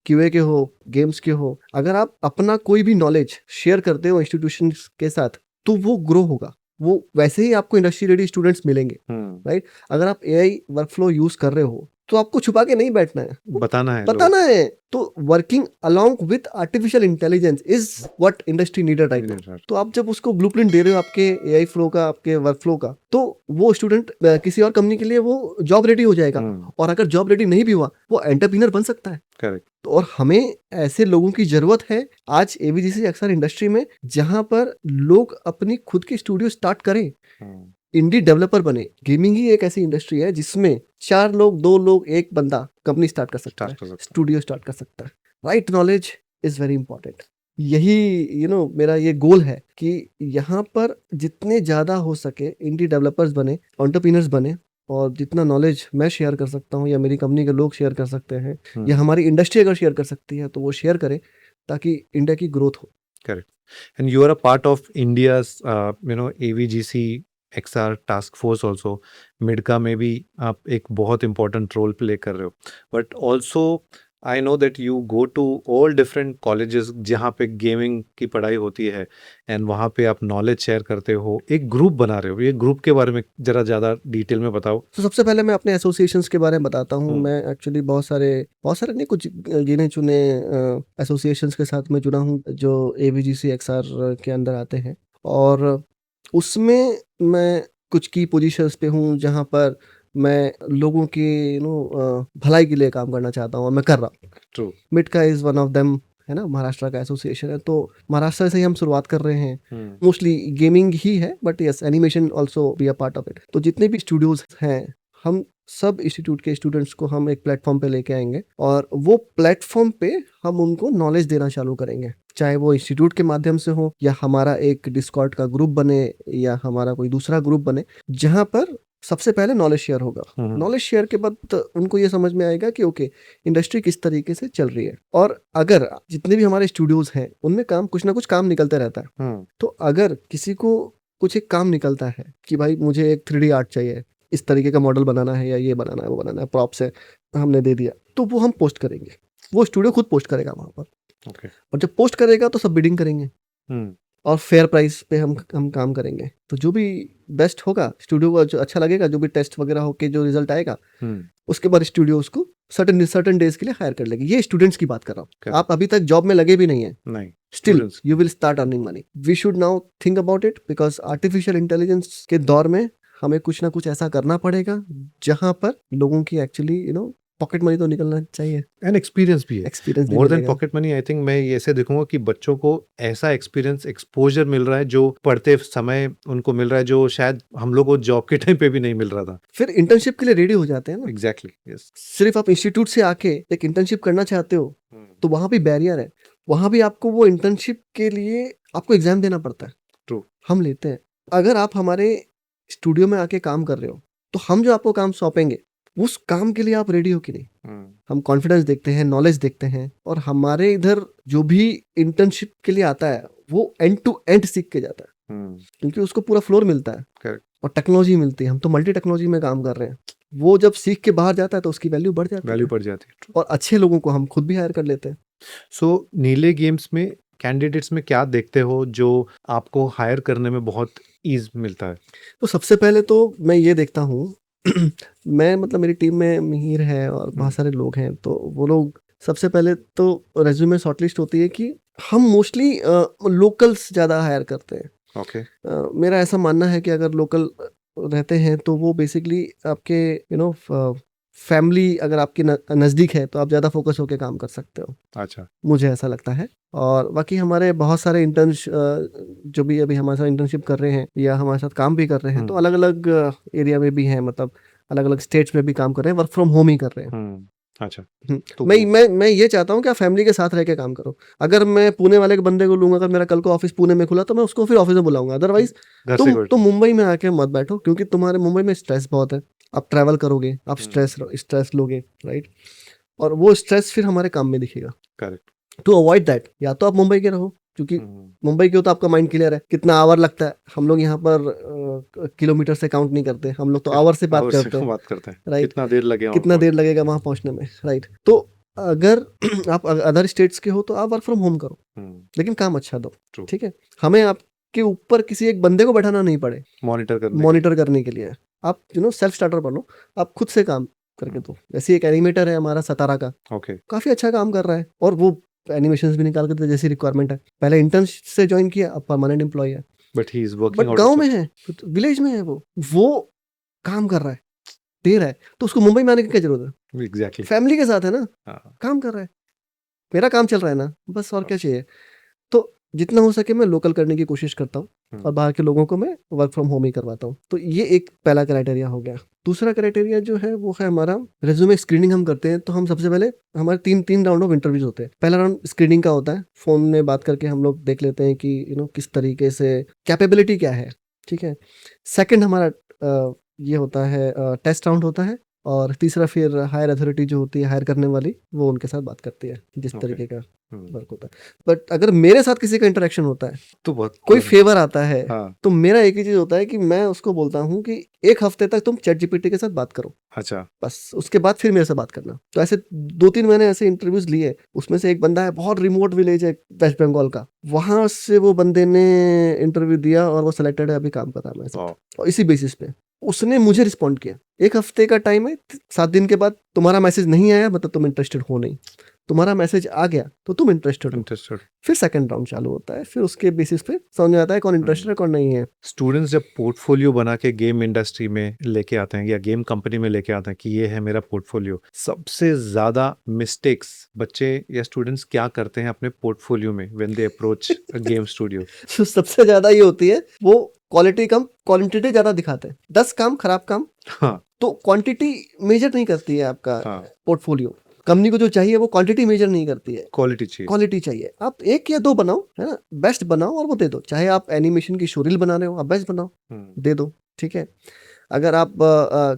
क्यूए के हो, गेम्स के हो, अगर आप अपना कोई भी नॉलेज शेयर करते हो इंस्टीट्यूशन के साथ तो वो ग्रो होगा, वो वैसे ही आपको इंडस्ट्री रेडी स्टूडेंट्स मिलेंगे, राइट। अगर आप एआई वर्कफ्लो यूज कर रहे हो तो आपको छुपा के नहीं बैठना है, बताना है, बताना है। तो working along with artificial intelligence is what industry needed right now. तो आप जब उसको ब्लूप्रिंट दे रहे हो आपके एआई फ्लो का, आपके वर्कफ्लो का, तो वो स्टूडेंट किसी और कंपनी के लिए वो जॉब रेडी हो जाएगा। और अगर जॉब रेडी नहीं भी हुआ, वो एंटरप्रेन्योर बन सकता है। करेक्ट। तो और हमें ऐसे लोगों की जरूरत है आज एवीजीसी अक्सर इंडस्ट्री में, जहां पर लोग अपनी खुद की स्टूडियो स्टार्ट करें, इंडी डेवलपर बने। गेमिंग ही एक ऐसी इंडस्ट्री है जिसमें 4 लोग, 2 लोग, 1 बंदा कंपनी स्टार्ट कर सकता है, स्टूडियो स्टार्ट कर सकता है। Right knowledge is very important. यही मेरा ये गोल है कि यहाँ पर जितने ज्यादा हो सके इंडी डेवलपर्स बने, एंटरप्रेन्योर्स बने, और जितना नॉलेज मैं शेयर कर सकता हूँ या मेरी कंपनी के लोग शेयर कर सकते हैं, या हमारी इंडस्ट्री अगर शेयर कर सकती है तो वो शेयर करें, ताकि इंडिया की ग्रोथ हो। Correct. And you are a part of India's AVGC XR task force also. मिडका में भी आप एक बहुत इंपॉर्टेंट रोल प्ले कर रहे हो, but also I know that you go to all different colleges जहाँ पे गेमिंग की पढ़ाई होती है, एंड वहाँ पे आप नॉलेज शेयर करते हो, एक ग्रुप बना रहे हो। ये ग्रुप के बारे में जरा ज़्यादा डिटेल में बताओ। तो सबसे पहले मैं अपने एसोसिएशंस के बारे में बताता हूँ। मैं एक्चुअली बहुत सारे नहीं, कुछ गिने चुने एसोसिएशंस के साथ में जुड़ा हूँ जो एवीजीसी XR के अंदर आते हैं, और उसमें मैं कुछ की पोजीशंस पे हूँ जहाँ पर मैं लोगों की भलाई के लिए काम करना चाहता हूँ, और मैं कर रहा हूँ। ट्रू। मिडका इज वन ऑफ देम, है ना, महाराष्ट्र का एसोसिएशन है। तो महाराष्ट्र से ही हम शुरुआत कर रहे हैं। मोस्टली गेमिंग ही है, but yes animation also be a part of it. तो जितने भी स्टूडियोज हैं, हम सब इंस्टीट्यूट के स्टूडेंट्स को हम एक प्लेटफॉर्म पे लेके आएंगे, और वो प्लेटफॉर्म पे हम उनको नॉलेज देना चालू करेंगे, चाहे वो इंस्टीट्यूट के माध्यम से हो, या हमारा एक डिस्कॉर्ड का ग्रुप बने, या हमारा कोई दूसरा ग्रुप बने, जहां पर सबसे पहले नॉलेज शेयर होगा। नॉलेज शेयर के बाद तो उनको ये समझ में आएगा कि ओके इंडस्ट्री किस तरीके से चल रही है। और अगर जितने भी हमारे स्टूडियोज हैं उनमें काम कुछ ना कुछ काम निकलते रहता है। तो अगर किसी को कुछ एक काम निकलता है कि भाई मुझे एक 3D आर्ट चाहिए, इस तरीके का मॉडल बनाना है, या ये बनाना है, वो बनाना है, प्रॉप्स है, हमने दे दिया, तो वो हम पोस्ट करेंगे, वो स्टूडियो खुद पोस्ट करेगा वहां पर। और जब पोस्ट करेगा तो सब बिडिंग करेंगे, और फेयर प्राइस पे हम काम करेंगे। तो जो भी बेस्ट होगा स्टूडियो को, जो अच्छा लगेगा, जो भी टेस्ट वगैरह होके जो रिजल्ट आएगा, उसके बाद स्टूडियो उसको सर्टेन डेज के लिए हायर कर लेगी। ये स्टूडेंट्स की बात कर रहा हूँ, आप अभी तक जॉब में लगे भी नहीं है, still you will start earning money. We should now think about it, because artificial intelligence के दौर में हमें कुछ ना कुछ ऐसा करना पड़ेगा जहां पर लोगों की एक्चुअली पॉकेट मनी तो निकलना चाहिए, एंड एक्सपीरियंस भी है। एक्सपीरियंस भी मोर देन मिलेगा। पॉकेट मनी, आई थिंक मैं ये ऐसे देखूंगा कि बच्चों को ऐसा एक्सपीरियंस, एक्सपोजर मिल रहा है जो पढ़ते समय उनको मिल रहा है, जो शायद हम लोग को जॉब के टाइम पे भी नहीं मिल रहा था। फिर इंटर्नशिप के लिए रेडी हो जाते हैं ना। Exactly, yes. सिर्फ आप इंस्टीट्यूट से आके एक इंटर्नशिप करना चाहते हो तो वहाँ भी बैरियर है, वहाँ भी आपको वो इंटर्नशिप के लिए आपको एग्जाम देना पड़ता है। True. हम लेते हैं। अगर आप हमारे स्टूडियो में आके काम कर रहे हो तो हम जो आपको काम सौंपेंगे उस काम के लिए आप रेडी हो कि नहीं। हम कॉन्फिडेंस देखते हैं, नॉलेज देखते हैं, और हमारे इधर जो भी इंटर्नशिप के लिए आता है वो एंड टू एंड सीख के जाता है, क्योंकि उसको पूरा फ्लोर मिलता है Correct. और टेक्नोलॉजी मिलती है। हम तो मल्टी टेक्नोलॉजी में काम कर रहे हैं। वो जब सीख के बाहर जाता है तो उसकी वैल्यू बढ़ जाती वैल्यू है, बढ़ जाती है। और अच्छे लोगों को हम खुद भी हायर कर लेते हैं। सो नीले गेम्स में कैंडिडेट्स में क्या देखते हो जो आपको हायर करने में बहुत ईज मिलता है? तो सबसे पहले तो मैं ये देखता हूँ मैं मतलब मेरी टीम में मिहिर है और बहुत सारे लोग हैं, तो वो लोग सबसे पहले तो रेज्यूमे शॉर्टलिस्ट होती है कि हम मोस्टली लोकल्स ज़्यादा हायर करते हैं। ओके। मेरा ऐसा मानना है कि अगर लोकल रहते हैं तो वो बेसिकली आपके फैमिली अगर आपके नज़दीक है तो आप ज़्यादा फोकस होकर काम कर सकते हो, अच्छा। मुझे ऐसा लगता है। और बाकी हमारे बहुत सारे इंटर्न्स जो भी अभी हमारे साथ इंटर्नशिप कर रहे हैं या हमारे साथ काम भी कर रहे हैं तो अलग अलग एरिया में भी हैं, मतलब अलग अलग स्टेट्स में भी काम कर रहे हैं, वर्क फ्रॉम होम ही कर रहे हैं। अच्छा। तो मैं ये चाहता हूँ कि आप फैमिली के साथ रह के काम करो। अगर मैं पुणे वाले के बंदे को लूंगा, अगर मेरा कल को ऑफिस पुणे में खुला तो मैं उसको फिर ऑफिस में बुलाऊंगा, अदरवाइज घर से कोई तुम मुंबई में आके मत बैठो, क्योंकि तुम्हारे मुंबई में स्ट्रेस बहुत है। आप ट्रैवल करोगे, आप स्ट्रेस लोगे, राइट, और वो स्ट्रेस फिर हमारे काम में दिखेगा। करेक्ट। टू अवॉइड दैट या तो आप मुंबई के रहो, क्योंकि मुंबई के हो तो आपका माइंड क्लियर है, कितना आवर लगता है। हम लोग यहाँ पर किलोमीटर से काउंट नहीं करते, हम लोग तो आवर से बात करते हैं, राइट, कितना देर लगेगा, कितना देर लगेगा वहाँ पहुँचने में, राइट। तो अगर आप अदर स्टेट्स के हो तो आप वर्क फ्रॉम होम करो, लेकिन काम अच्छा दो, ठीक है। हमें आपके ऊपर किसी एक बंदे को बैठाना नहीं पड़े मॉनिटर करने के लिए। आप सेल्फ स्टार्टर बनो, आप खुद से काम करके दो। जैसे एक एनिमेटर है हमारा सतारा का, काफी अच्छा काम कर रहा है, और वो एनिमेशंस भी निकाल के जैसी रिक्वायरमेंट है। पहले इंटर्न से ज्वाइन किया, अब परमानेंट एम्प्लॉय है, बट गांव में है, विलेज में है, वो काम कर रहा है, दे रहा है, तो उसको मुंबई में आने की क्या जरूरत है? एग्जैक्टली। फैमिली के साथ है ना, काम कर रहा है, मेरा काम चल रहा है ना, बस और क्या चाहिए। तो जितना हो सके मैं लोकल करने की कोशिश करता हूँ, और बाहर के लोगों को मैं वर्क फ्रॉम होम ही करवाता हूँ। तो ये एक पहला क्राइटेरिया हो गया। दूसरा क्राइटेरिया जो है वो है हमारा रेज्यूमे स्क्रीनिंग हम करते हैं। तो हम सबसे पहले हमारे तीन राउंड ऑफ इंटरव्यूज होते हैं। पहला राउंड स्क्रीनिंग का होता है, फोन में बात करके हम लोग देख लेते हैं कि किस तरीके से कैपेबिलिटी क्या है, ठीक है। सेकंड हमारा ये होता है टेस्ट राउंड होता है, और तीसरा फिर हायर अथॉरिटी जो होती है हायर करने वाली, वो उनके साथ बात करती है जिस तरीके का वर्क होता है। बट अगर मेरे साथ किसी का इंटरेक्शन होता है तो कोई फेवर आता है, तो मेरा एक ही चीज होता है कि मैं उसको बोलता हूँ कि एक हफ्ते तक तुम चैट जीपीटी के साथ बात करो, अच्छा, बस उसके बाद फिर मेरे से बात करना। तो ऐसे 2-3 मैंने ऐसे इंटरव्यूज लिए। उसमें से एक बंदा है, बहुत रिमोट विलेज है वेस्ट बंगाल का, वहां से वो बंदे ने इंटरव्यू दिया और वो सिलेक्टेड है, अभी काम कर रहा है मेरे साथ। और इसी बेसिस पे उसने मुझे रिस्पॉन्ड किया। 1 हफ्ते का टाइम है, 7 दिन के बाद तुम्हारा मैसेज नहीं आया मतलब तुम इंटरेस्टेड हो नहीं, तुम्हारा मैसेज आ गया तो तुम इंटरेस्टेड हो। फिर सेकंड राउंड चालू होता है, फिर उसके बेसिस पे समझ में आता है कौन इंटरेस्टेड है कौन नहीं है। स्टूडेंट्स जब पोर्टफोलियो बना के गेम इंडस्ट्री में लेके आते हैं या गेम कंपनी में लेके आते हैं कि ये है मेरा पोर्टफोलियो, सबसे ज्यादा मिस्टेक्स बच्चे या स्टूडेंट्स क्या करते हैं अपने पोर्टफोलियो में when they approach a game studio? सबसे ज्यादा ये होती है, वो क्वालिटी कम क्वांटिटी ज्यादा दिखाते हैं। 10 काम खराब काम, तो क्वांटिटी मेजर नहीं करती है आपका पोर्टफोलियो। कंपनी को जो चाहिए वो क्वांटिटी मेजर नहीं करती है, क्वालिटी चाहिए। आप 1 या 2 बनाओ, है ना, बेस्ट बनाओ और वो दे दो। चाहे आप एनिमेशन की शो रील बना रहे हो, आप बेस्ट बनाओ, दे दो, ठीक है। अगर आप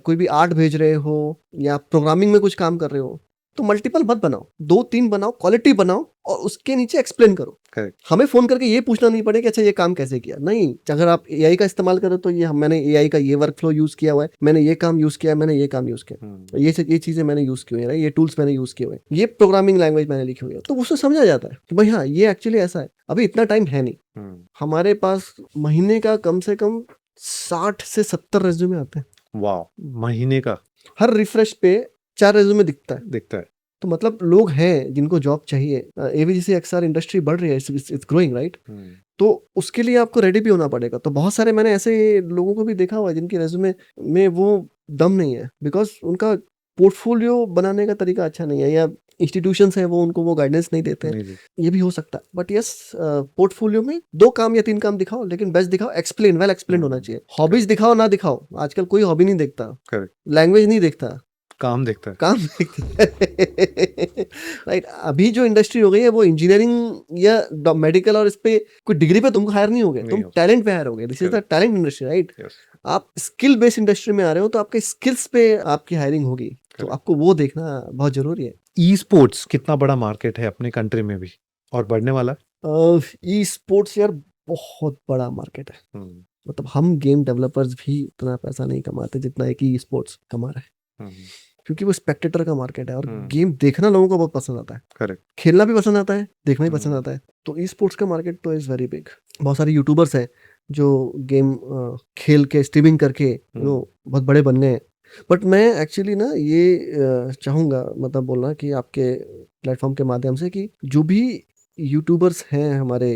कोई भी आर्ट भेज रहे हो या प्रोग्रामिंग में कुछ काम कर रहे हो तो मल्टीपल मत बनाओ, 2-3 बनाओ, क्वालिटी बनाओ, और उसके नीचे एक्सप्लेन करो। हमें फोन करके ये पूछना नहीं पड़े कि अच्छा ये काम कैसे किया, नहीं। अगर आप एआई का इस्तेमाल करो तो ये मैंने एआई का ये वर्क फ्लो यूज किया हुआ है, मैंने ये काम यूज किया, मैंने ये काम यूज किया, ये चीजें मैंने यूज की हुई है, ये टूल्स मैंने यूज किए हुए, ये प्रोग्रामिंग लैंग्वेज मैंने लिखी हुई है, तो उससे समझा जाता है कि भाई हाँ ये एक्चुअली ऐसा है। अभी इतना टाइम है नहीं, हमारे पास महीने का कम से कम 60 से 70 रेज्यूमे आते हैं। वाह, महीने का? हर रिफ्रेश पे 4 रेज्यूमे दिखता है। तो मतलब लोग हैं जिनको जॉब चाहिए। एवीजीसी एक्सआर इंडस्ट्री बढ़ रही है, इट्स ग्रोइंग, राइट। तो उसके लिए आपको रेडी भी होना पड़ेगा। तो बहुत सारे मैंने ऐसे लोगों को भी देखा हुआ है जिनकी रेज्यूमे में वो दम नहीं है, बिकॉज उनका पोर्टफोलियो बनाने का तरीका अच्छा नहीं है, या इंस्टीट्यूशंस है वो उनको वो गाइडेंस नहीं देते हैं, नहीं जी, ये भी हो सकता है। बट यस, पोर्टफोलियो में 2 काम या 3 काम दिखाओ, लेकिन बेस्ट दिखाओ, एक्सप्लेन, वेल एक्सप्लेन्ड होना चाहिए। हॉबीज दिखाओ ना दिखाओ, आजकल कोई हॉबी नहीं देखता, करेक्ट, लैंग्वेज नहीं देखता, काम देखता है। काम देखता है। राइट, अभी जो इंडस्ट्री हो गई है वो इंजीनियरिंग या मेडिकल और इस पे कोई डिग्री पे तुमको हायर नहीं हो गए, नहीं तुम हो टैलेंट पे हायर हो गए। This is the talent industry, right. Yes, आप स्किल बेस्ड इंडस्ट्री में आ रहे हो तो आपके स्किल्स पे आपकी हायरिंग होगी, तो करेक्ट। आपको वो देखना बहुत जरूरी है। ई स्पोर्ट्स कितना बड़ा मार्केट है अपने कंट्री में भी और बढ़ने वाला है? ई स्पोर्ट्स यार बहुत बड़ा मार्केट है। हम्म, मतलब हम गेम डेवलपर्स भी उतना पैसा नहीं कमाते जितना एक ई स्पोर्ट्स कमा रहा है, हम्म, क्योंकि वो स्पेक्टेटर का मार्केट है और हम्म, गेम देखना लोगों को बहुत पसंद आता है, करेक्ट, खेलना भी पसंद आता है, देखना भी पसंद हम्म, आता है। तो ई स्पोर्ट्स का मार्केट तो इज वेरी बिग। बहुत सारे यूट्यूबर्स हैं जो गेम खेल के स्ट्रीमिंग करके बहुत बड़े बन गए। बट मैं एक्चुअली ना ये चाहूँगा मतलब बोलना कि आपके प्लेटफॉर्म के माध्यम से कि जो भी यूट्यूबर्स हैं हमारे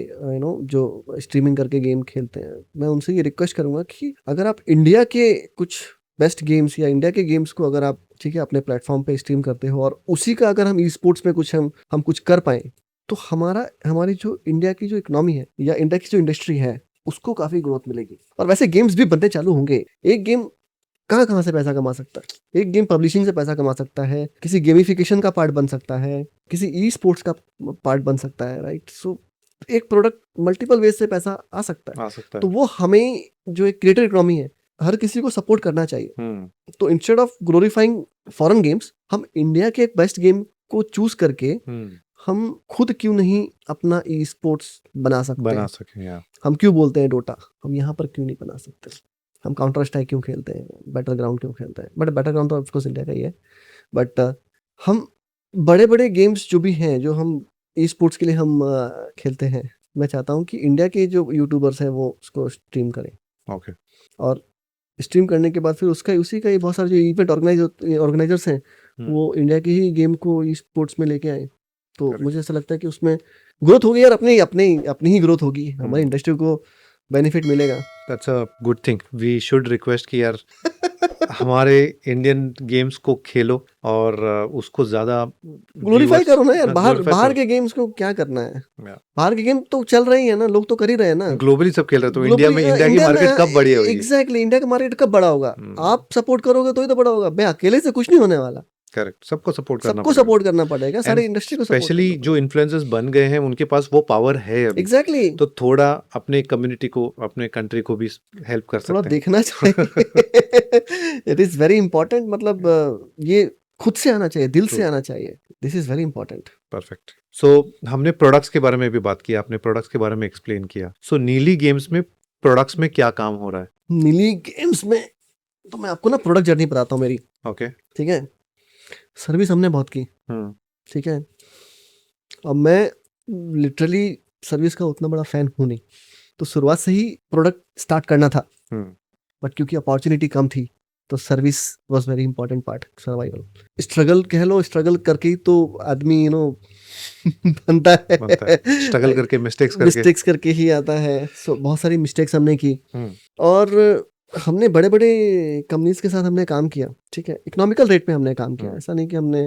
जो स्ट्रीमिंग करके गेम खेलते हैं, मैं उनसे ये रिक्वेस्ट करूंगा कि अगर आप इंडिया के कुछ बेस्ट गेम्स या इंडिया के गेम्स को अगर आप ठीक है अपने प्लेटफॉर्म पे स्ट्रीम करते हो और उसी का अगर हम ई स्पोर्ट्स में कुछ हम कुछ कर पाए, तो हमारी जो इंडिया की जो इकोनॉमी है या इंडिया की जो इंडस्ट्री है उसको काफी ग्रोथ मिलेगी। और वैसे गेम्स भी बनने चालू होंगे। एक गेम कहाँ कहाँ से पैसा कमा सकता है, एक गेम पब्लिशिंग से पैसा कमा सकता है, किसी गेमिफिकेशन का पार्ट बन सकता है, किसी ई स्पोर्ट्स का पार्ट बन सकता है, राइट। सो एक प्रोडक्ट मल्टीपल वेज से पैसा आ सकता है। आ सकता तो है। वो हमें जो एक क्रिएटर इकोनॉमी है हर किसी को सपोर्ट करना चाहिए। तो instead of glorifying foreign games, हम इंडिया के एक बेस्ट गेम को चूज करके हम खुद क्यों नहीं अपना ई स्पोर्ट्स बना सकते हैं। सकें यार। हम क्यों बोलते हैं डोटा, हम यहाँ पर क्यों नहीं बना सकते। हम काउंटर स्ट्राइक क्यों खेलते हैं, बैटल ग्राउंड क्यों खेलते हैं, बट बैटल ग्राउंड तो ऑफकोर्स इंडिया का ही है। बट हम बड़े बड़े गेम्स जो भी हैं जो हम ई स्पोर्ट्स के लिए हम खेलते हैं, मैं चाहता हूँ कि इंडिया के जो यूट्यूबर्स हैं वो उसको स्ट्रीम करें। ओके। और स्ट्रीम करने के बाद फिर उसी का ही बहुत सारे जो इवेंट ऑर्गेनाइजर्स हैं वो इंडिया के ही गेम को ई स्पोर्ट्स में लेके आए। तो Correct. मुझे ऐसा लगता है कि उसमें ग्रोथ होगी और अपनी ही ग्रोथ होगी, हमारी इंडस्ट्री को बेनिफिट मिलेगा। That's a good thing. We should request कि यार हमारे इंडियन गेम्स को खेलो और उसको ज्यादा ग्लोरीफाई करो ना यार। बाहर glorify के गेम्स को क्या करना है, करो। बाहर के गेम तो चल रहे ही है ना, लोग तो कर ही रहे हैं ना। ग्लोबली सब खेल रहे हैं, तो इंडिया में इंडिया की मार्केट कब बड़ी होगी? एग्जैक्टली, इंडिया का मार्केट कब बड़ा होगा? आप सपोर्ट करोगे तो ही तो बड़ा होगा। भाई अकेले से कुछ नहीं होने वाला, करेक्ट, सबको सपोर्ट करना सबको सपोर्ट करना पड़ेगा, सारी इंडस्ट्री को सपोर्ट स्पेशली जो इन्फ्लुएंसर्स बन गए हैं उनके पास वो पावर है अभी। एग्जैक्टली। तो थोड़ा अपने कम्युनिटी को, अपने कंट्री को भी हेल्प कर थोड़ा सकते हैं। देखना चाहिए। It is very important. मतलब ये खुद से आना चाहिए, दिल से आना चाहिए। This is very important. Perfect. So हमने प्रोडक्ट्स के बारे में भी बात किया, आपने प्रोडक्ट्स के बारे में एक्सप्लेन किया। सो नीली गेम्स में प्रोडक्ट्स में क्या काम हो रहा है? नीली गेम्स में तो मैं आपको ना प्रोडक्ट जर्नी बताता हूँ मेरी। ओके। ठीक है, सर्विस हमने बहुत की, हम्म, ठीक है। अब मैं लिटरली सर्विस का उतना बड़ा फैन हूँ नहीं, तो शुरुआत से ही प्रोडक्ट स्टार्ट करना था। बट क्योंकि अपॉर्चुनिटी कम थी तो service was very important part. Survival, struggle कह लो, स्ट्रगल करके ही तो आदमी बनता है। स्ट्रगल करके, मिस्टेक्स करके ही आता है। सो बहुत सारी मिस्टेक्स हमने की और हमने बड़े बड़े कंपनीज के साथ हमने काम किया, ठीक है। इकोनॉमिकल रेट पे हमने काम किया, ऐसा नहीं कि हमने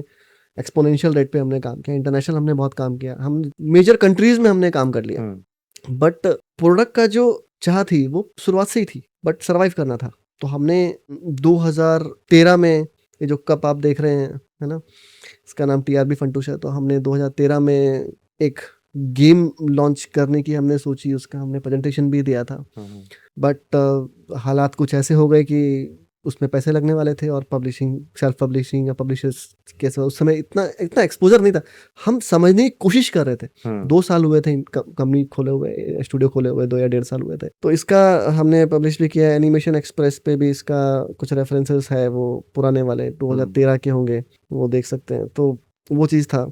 एक्सपोनेंशियल रेट पे हमने काम किया। इंटरनेशनल हमने बहुत काम किया, हम मेजर कंट्रीज में हमने काम कर लिया। बट प्रोडक्ट का जो चाह थी वो शुरुआत से ही थी, बट सरवाइव करना था। तो हमने 2013 में ये जो कप आप देख रहे हैं, है ना, इसका नाम TRB फंटूश है। तो हमने 2013 में एक गेम लॉन्च करने की हमने सोची, उसका हमने प्रेजेंटेशन भी दिया था। बट हालात कुछ ऐसे हो गए कि उसमें पैसे लगने वाले थे और पब्लिशिंग, सेल्फ पब्लिशिंग या पब्लिशर्स के उस समय इतना एक्सपोजर नहीं था। हम समझने की कोशिश कर रहे थे। 2 साल हुए थे कंपनी खोले हुए, स्टूडियो खोले हुए 2 या 1.5 साल हुए थे। तो इसका हमने पब्लिश भी किया। एनिमेशन एक्सप्रेस पे भी इसका कुछ रेफरेंसेस है, वो पुराने वाले 2013 के होंगे, वो देख सकते हैं। तो वो चीज़ था।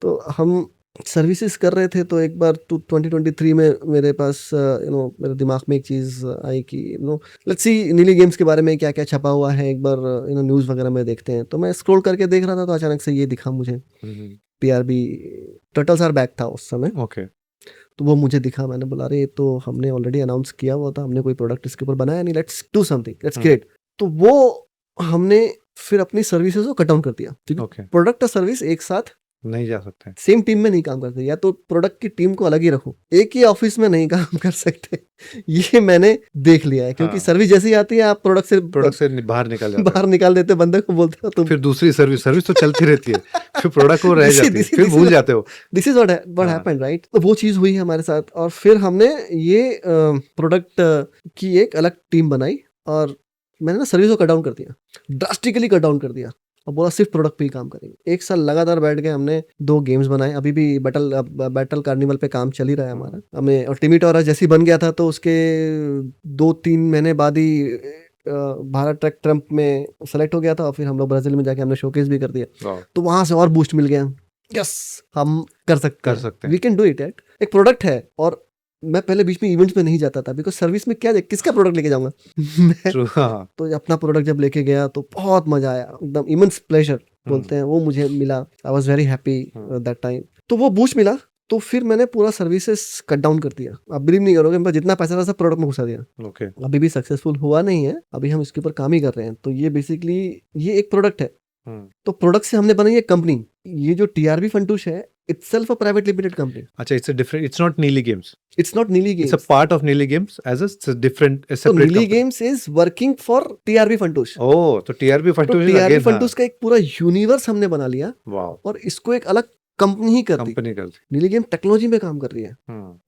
तो हम सर्विसेज कर रहे थे। तो एक बार 2023 में मेरे पास मेरे दिमाग में एक चीज़ आई कि लेट्स सी नीली गेम्स के बारे में क्या क्या छपा हुआ है, एक बार न्यूज़ वगैरह में देखते हैं। तो मैं स्क्रॉल करके देख रहा था तो अचानक से ये दिखा मुझे। TRB टर्टल्स आर बैक था उस समय। ओके। तो वो मुझे दिखा, मैंने बोला अरे तो हमने ऑलरेडी अनाउंस किया हुआ था, हमने कोई प्रोडक्ट इसके ऊपर बनाया नहीं, let's do something, let's create. तो वो हमने फिर अपनी सर्विसेज को कट डाउन कर दिया, क्योंकि ओके, प्रोडक्ट और सर्विस एक साथ नहीं जा सकते। सेम टीम में नहीं काम करते, या तो प्रोडक्ट की टीम को अलग ही रखो, एक ही ऑफिस में नहीं काम कर सकते। ये मैंने देख लिया है, क्योंकि हाँ। सर्विस जैसी आती है आप प्रोडक्ट से बाहर निकल जाता है। बाहर निकाल देते, बंदे को बोलते हो तुम फिर दूसरी सर्विस तो चलती रहती है, फिर प्रोडक्ट को रह This is- जाती है, this is- फिर this is भूल what- जाते हो। दिस इज व्हाट हाँ। Happened, right? तो वो चीज हुई है हमारे साथ, और फिर हमने ये प्रोडक्ट की एक अलग टीम बनाई, और मैंने ना सर्विस को कट डाउन कर दिया, ड्रास्टिकली कट डाउन कर दिया, और बोला सिर्फ प्रोडक्ट पे ही काम करेंगे। एक साल लगातार बैठ के हमने 2 गेम्स बनाए, अभी भी बैटल कार्निवल पे काम चल ही रहा है हमारा। हमें और टिमी टोरा जैसी बन गया था, तो उसके 2-3 महीने बाद ही भारत ट्रैक ट्रम्प में सेलेक्ट हो गया था, और फिर हम लोग ब्राजील में जाके हमने शोकेस भी कर दिया, वाह, तो वहां से और बूस्ट मिल गया। यस, हम कर सकते हैं। We can do it. एक प्रोडक्ट है, और मैं पहले बीच में इवेंट्स में नहीं जाता था, बिकॉज सर्विस में क्या किसका प्रोडक्ट लेके जाऊंगा मैं, True, हाँ। तो अपना प्रोडक्ट जब लेके गया तो बहुत मजा आया, एकदम इमेंस प्लेजर बोलते हैं, वो मुझे मिला। I was very happy that time. तो वो बूस्ट मिला, तो फिर मैंने पूरा सर्विसेज कट डाउन कर दिया। आप बिलीव नहीं करोगे, मैं जितना पैसा था सब प्रोडक्ट में घुसा दिया। ओके, अभी भी सक्सेसफुल हुआ नहीं है, अभी हम इसके ऊपर काम ही कर रहे हैं। तो ये बेसिकली ये एक प्रोडक्ट है, तो प्रोडक्ट से हमने बनाई एक कंपनी। ये जो टीआरबी फंटूश है, itself a private limited company. अच्छा, it's not Neely Games. It's not Neely Games. It's a part of Neely Games as a different, a So separate Neely company. Games is working for TRB Fantoosh. Oh, तो TRB तो Fantoosh TRB again, Fantoosh का एक पूरा universe हमने बना लिया, वाह, और इसको एक अलग कंपनी ही कर दी। कंपनी कर दी। नीली गेम टेक्नोलॉजी में काम कर रही है,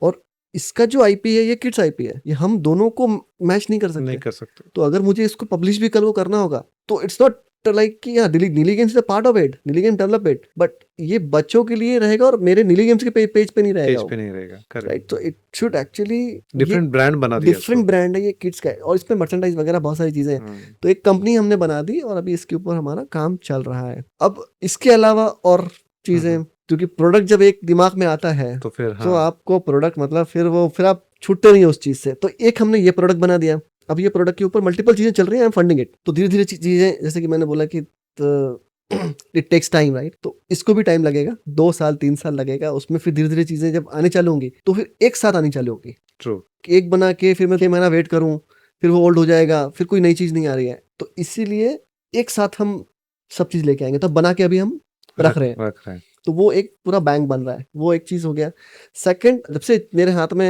और इसका जो आईपी है ये किड्स आईपी है, ये हम दोनों को मैच नहीं कर सकते। नहीं कर सकते। तो अगर मुझे इसको पब्लिश भी कल को करना होगा, तो इट्स नॉट लाइक कि हाँ नीली games is a part of it, नीली गेम डेवलप इट, बट ये बच्चों के लिए रहेगा, और मेरे नीली गेम्स के पेज पे नहीं रहेगा। पेज पे नहीं रहेगा, राइट? करेक्ट। तो it should actually different brand बना दिया, डिफरेंट ब्रांड है ये किड्स का, और इसमें मर्चेंडाइज वगैरह बहुत सारी चीजें हैं। तो एक कंपनी हमने बना दी, और अभी इसके ऊपर हमारा काम चल रहा है। अब इसके अलावा और चीजें, क्योंकि प्रोडक्ट जब एक दिमाग में आता है, तो फिर तो आपको प्रोडक्ट मतलब फिर आप छूटते नहीं हो उस चीज से। तो एक हमने ये प्रोडक्ट बना दिया, अब ये प्रोडक्ट के ऊपर मल्टीपल चीजें चल रही हैं, आई एम फंडिंग इट। तो धीरे धीरे चीजें, जैसे कि मैंने बोला कि इट टेक्स टाइम, राइट? तो इसको भी टाइम लगेगा, 2 साल 3 साल लगेगा, उसमें फिर धीरे धीरे चीजें जब आने चालू होंगी, तो फिर एक साथ आनी चालू होगी। ट्रू। एक बना के फिर मैं 6 महीना वेट करूं, फिर वो ओल्ड हो जाएगा, फिर कोई नई चीज नहीं आ रही है, तो इसीलिए एक साथ हम सब चीज लेके आएंगे। तब बना के अभी हम रख रहे हैं, तो वो एक पूरा बैंक बन रहा है, वो एक चीज हो गया। सेकंड, जब से मेरे हाथ में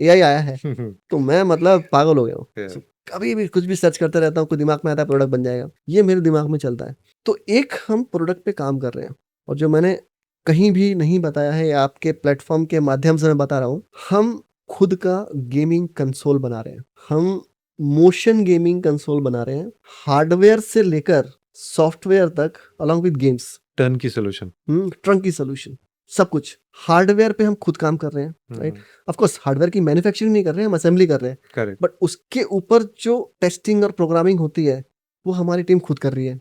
एआई आया है, तो मैं मतलब पागल हो गया हूँ। कभी भी कुछ भी सर्च करते रहता हूँ, कुछ दिमाग में आता है प्रोडक्ट बन जाएगा, ये मेरे दिमाग में चलता है। तो एक हम प्रोडक्ट पे काम कर रहे हैं, और जो मैंने कहीं भी नहीं बताया है, या आपके प्लेटफॉर्म के माध्यम से मैं बता रहा हूँ, हम खुद का गेमिंग कंसोल बना रहे हैं। हम मोशन गेमिंग कंसोल बना रहे हैं, हार्डवेयर से लेकर सॉफ्टवेयर तक, अलॉन्ग विद गेम्स, टर्न की सोल्यूशन, ट्रंक की सोल्यूशन, सब कुछ हार्डवेयर पे हम खुद काम कर रहे हैं, राइट? ऑफ कोर्स हार्डवेयर की मैन्युफैक्चरिंग नहीं कर रहे हैं, हम असेंबली कर रहे हैं, करेक्ट। बट उसके ऊपर जो टेस्टिंग और प्रोग्रामिंग होती है, वो हमारी टीम खुद कर रही है।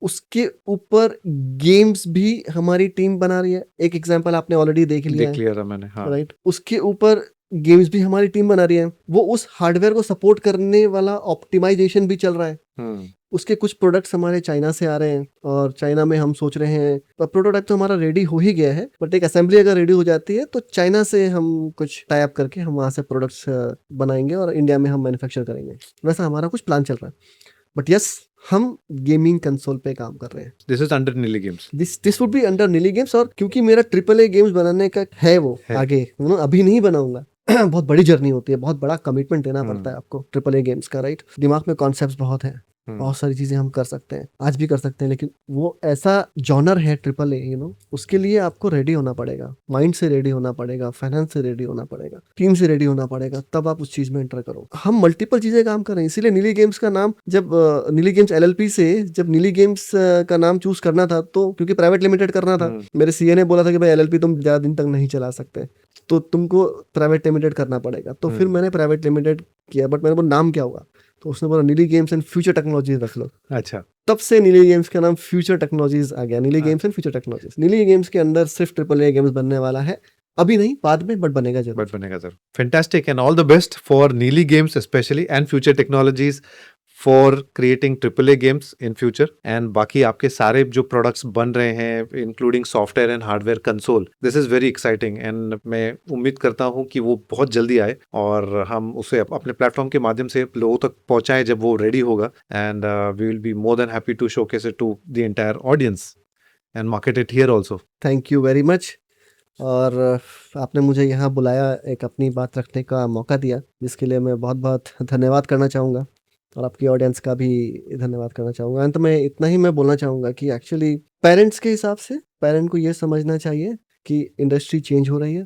उसके ऊपर गेम्स भी हमारी टीम बना रही है। एक एग्जांपल आपने ऑलरेडी देख लिया था मैंने, हाँ। राइट? उसके ऊपर गेम्स भी हमारी टीम बना रही है, वो उस हार्डवेयर को सपोर्ट करने वाला ऑप्टिमाइजेशन भी चल रहा है। उसके कुछ प्रोडक्ट्स हमारे चाइना से आ रहे हैं, और चाइना में हम सोच रहे हैं, प्रोटोटाइप तो हमारा रेडी हो ही गया है, बट एक असेंबली अगर रेडी हो जाती है, तो चाइना से हम कुछ टाई अप करके हम वहां से प्रोडक्ट्स बनाएंगे, और इंडिया में हम मैन्युफैक्चर करेंगे। वैसा हमारा कुछ प्लान चल रहा है, बट यस, हम गेमिंग कंसोल पे काम कर रहे हैं। दिस इज अंडर नीली games, this would be under नीली गेम्स। और क्योंकि मेरा AAA गेम्स बनाने का है, वो आगे अभी नहीं बनाऊंगा, बहुत बड़ी जर्नी होती है, बहुत बड़ा कमिटमेंट देना पड़ता है आपको AAA गेम्स का, राइट? दिमाग में कॉन्सेप्ट्स बहुत हैं, बहुत सारी चीजें हम कर सकते हैं, आज भी कर सकते हैं, लेकिन वो ऐसा जॉनर है AAA, उसके लिए आपको रेडी होना पड़ेगा, माइंड से रेडी होना पड़ेगा, फाइनेंस से रेडी होना पड़ेगा, टीम से रेडी होना पड़ेगा, तब आप उस चीज में एंटर करो। हम मल्टीपल चीजें काम कर रहे हैं, इसीलिए नीली गेम्स का नाम, जब नीली गेम्स LLP से जब नीली गेम्स का नाम चूज करना था, तो क्योंकि प्राइवेट लिमिटेड करना था, मेरे CA ने बोला था कि भाई LLP तुम ज्यादा दिन तक नहीं चला सकते, तो तुमको प्राइवेट लिमिटेड करना पड़ेगा। तो फिर मैंने प्राइवेट लिमिटेड किया, बट मैंने बोला नाम क्या होगा, तो उसने बोला नीली गेम्स एंड फ्यूचर टेक्नोलॉजीज रख लो। अच्छा, तब से नीली गेम्स का नाम फ्यूचर टेक्नोलॉजीज आ गया, नीली गेम्स एंड फ्यूचर टेक्नोलॉजीज। नीली गेम्स के अंदर सिर्फ AAA गेम्स बनने वाला है, अभी नहीं, बाद में, बट बनेगा जरूर। Fantastic, and all the best for Neely Games especially and Future Technologies for creating triple A games in future, and बाकी आपके सारे जो प्रोडक्ट्स बन रहे हैं including software and hardware console, this is very exciting and मैं उम्मीद करता हूँ कि वो बहुत जल्दी आए और हम उसे अपने प्लेटफॉर्म के माध्यम से लोगों तक पहुँचाएं जब वो रेडी होगा, and we will be more than happy to showcase it to the entire audience and market it here also. Thank you very much. और आपने मुझे यहाँ बुलाया, एक अपनी बात रखने का मौका दिया, जिसके लिए मैं बहुत बहुत धन्यवाद करना चाहूँगा और आपकी ऑडियंस का भी धन्यवाद करना चाहूँगा। अंत में इतना ही मैं बोलना चाहूँगा कि एक्चुअली पेरेंट्स के हिसाब से पेरेंट को ये समझना चाहिए कि इंडस्ट्री चेंज हो रही है,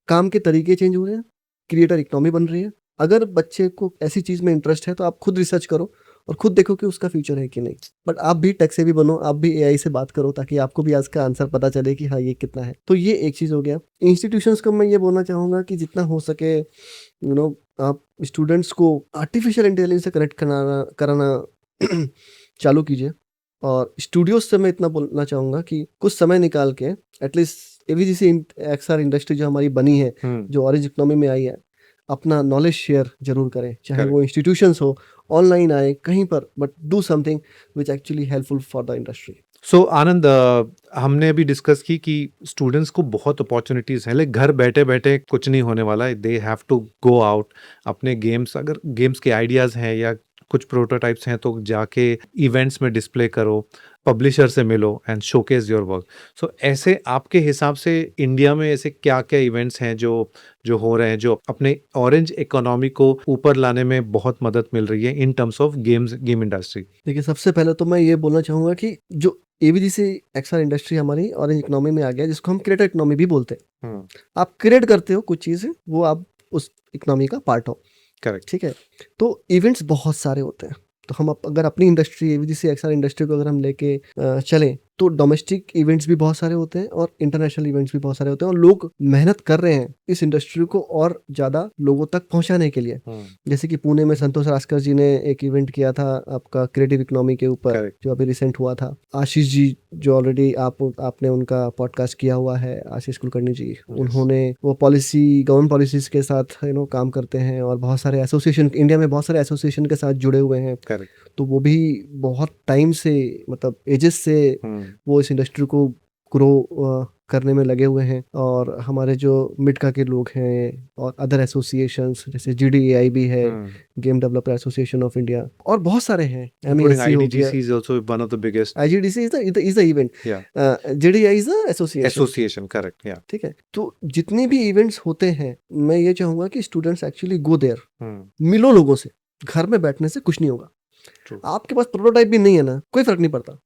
काम के तरीके चेंज हो रहे हैं, क्रिएटर इकोनॉमी बन रही है। अगर बच्चे को ऐसी चीज़ में इंटरेस्ट है तो आप खुद रिसर्च करो और खुद देखो कि उसका फ्यूचर है कि नहीं। बट आप भी टेक से भी बनो, आप भी एआई से बात करो ताकि आपको भी आज का आंसर पता चले कि हाँ ये कितना है। तो ये एक चीज़ हो गया। इंस्टीट्यूशंस को मैं ये बोलना चाहूँगा कि जितना हो सके आप स्टूडेंट्स को आर्टिफिशियल इंटेलिजेंस से कनेक्ट कराना चालू कीजिए। और स्टूडियोज से मैं इतना बोलना चाहूँगा कि कुछ समय निकाल के एटलीस्ट एवीजीसी एक्सआर इंडस्ट्री जो हमारी बनी है, जो ऑरेंज इकोनॉमी में आई है, अपना नॉलेज शेयर जरूर करें, चाहे वो इंस्टीट्यूशंस हो, ऑनलाइन आए, कहीं पर, but do something which actually helpful for the industry. So Anand, हमने अभी डिस्कस की कि स्टूडेंट्स को बहुत अपॉर्चुनिटीज़ हैं, लेकिन घर बैठे बैठे कुछ नहीं होने वाला है। They have to go out, अपने गेम्स, अगर गेम्स के आइडियाज़ हैं या कुछ प्रोटोटाइप्स हैं तो जाके इवेंट्स में डिस्प्ले करो, पब्लिशर से मिलो एंड शोकेस योर वर्क। सो ऐसे आपके हिसाब से इंडिया में ऐसे क्या क्या इवेंट्स हैं जो हो रहे हैं, जो अपने ऑरेंज इकोनॉमी को ऊपर लाने में बहुत मदद मिल रही है in terms of game industry? देखिए, सबसे पहले तो मैं ये बोलना चाहूँगा कि जो एवीजीसी एक्सआर इंडस्ट्री हमारी ऑरेंज इकोनॉमी में आ गया, जिसको हम क्रिएटर इकोनॉमी भी बोलते हैं। आप क्रिएट करते हो कुछ चीज़ें, वो आप उस इकोनॉमी का पार्ट हो। करेक्ट। ठीक है, तो इवेंट्स बहुत सारे होते हैं। तो हम अगर अपनी इंडस्ट्री एवीजीसी एक्सआर इंडस्ट्री को अगर हम लेके चलें तो डोमेस्टिक इवेंट्स भी बहुत सारे होते हैं और इंटरनेशनल इवेंट्स भी बहुत सारे होते हैं, और लोग मेहनत कर रहे हैं इस इंडस्ट्री को और ज़्यादा लोगों तक पहुंचाने के लिए। जैसे कि पुणे में संतोष रास्कर जी ने एक इवेंट किया था आपका क्रिएटिव इकोनॉमी के ऊपर, जो अभी रिसेंट हुआ था। आशीष जी, जो ऑलरेडी आपने उनका पॉडकास्ट किया हुआ है, आशीष कुलकर्णी जी, उन्होंने वो गवर्नमेंट पॉलिसीज के साथ काम करते हैं और बहुत सारे एसोसिएशन, इंडिया में बहुत सारे एसोसिएशन के साथ जुड़े हुए हैं। तो वो भी बहुत टाइम से, मतलब एजेस से वो इस इंडस्ट्री को ग्रो करने में लगे हुए हैं। और हमारे जो मिडका के लोग हैं और अदर एसोसिएशंस जैसे GDAI भी है, game developer association of India, और बहुत सारे हैं। IGDC is also one of the biggest. IGDC is the event. GDAI is the association. Correct. Yeah. ठीक है, तो जितने भी इवेंट्स होते हैं, मैं ये चाहूंगा कि स्टूडेंट्स एक्चुअली गो देयर, मिलो लोगों से। घर में बैठने से कुछ नहीं होगा। आपके पास प्रोटोटाइप भी नहीं है ना, कोई फर्क नहीं पड़ता।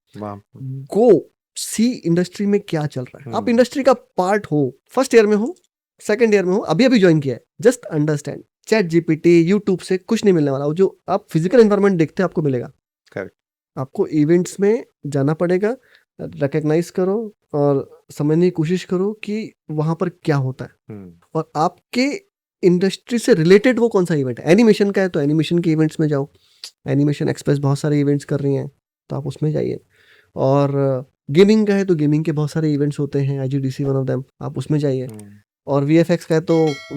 गो सी इंडस्ट्री में क्या चल रहा है। आप इंडस्ट्री का पार्ट हो, फर्स्ट ईयर में हो, सेकंड ईयर में हो, अभी ज्वाइन किया है, जस्ट अंडरस्टैंड। ChatGPT, यूट्यूब से कुछ नहीं मिलने वाला। जो आप फिजिकल एनवायरनमेंट देखते हैं आपको मिलेगा। करेक्ट। आपको इवेंट्स में जाना पड़ेगा, रिकॉग्नाइज करो और समझने की कोशिश करो कि वहां पर क्या होता है और आपके इंडस्ट्री से रिलेटेड वो कौन सा इवेंट है। एनिमेशन का है तो एनिमेशन के इवेंट्स में जाओ, एनिमेशन एक्सप्रेस बहुत सारे इवेंट्स कर रही हैं तो आप उसमें जाइए। और गेमिंग का है तो गेमिंग के बहुत सारे इवेंट्स होते हैं, IGDC वन ऑफ देम, आप उसमें जाइए। और VFX का है तो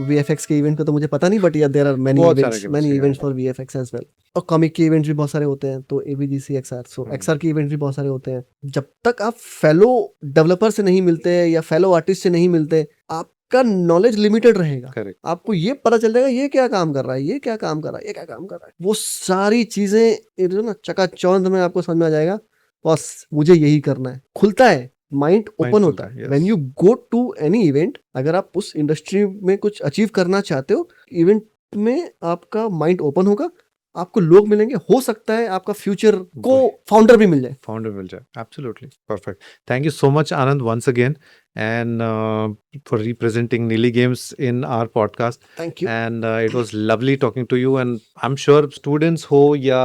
VFX के इवेंट का तो मुझे पता नहीं, but there are many events for VFX as well. और कॉमिक के इवेंट्स भी बहुत सारे होते हैं, तो AVGC XR, सो XR के इवेंट्स भी बहुत सारे होते हैं। जब तक आप फेलो डेवलपर से नहीं मिलते या फेलो आर्टिस्ट से नहीं मिलते, आपका नॉलेज लिमिटेड रहेगा। आपको ये पता चल जाएगा ये क्या काम कर रहा है, ये क्या काम कर रहा है, ये क्या काम कर रहा है। वो सारी चीजें जो ना चकाचौंध में आपको समझ में आ जाएगा, बस मुझे यही करना है। खुलता है, माइंड ओपन होता है। When you go to any event, अगर आप उस इंडस्ट्री में कुछ अचीव करना चाहते हो, इवेंट में आपका माइंड ओपन होगा, आपको लोग मिलेंगे, हो सकता है आपका फ्यूचर को फाउंडर भी मिल जाए। Absolutely perfect. Thank you so much Anand once again and for representing Nili Games in our podcast. Thank you. And it was lovely talking to you, and I'm sure students हो या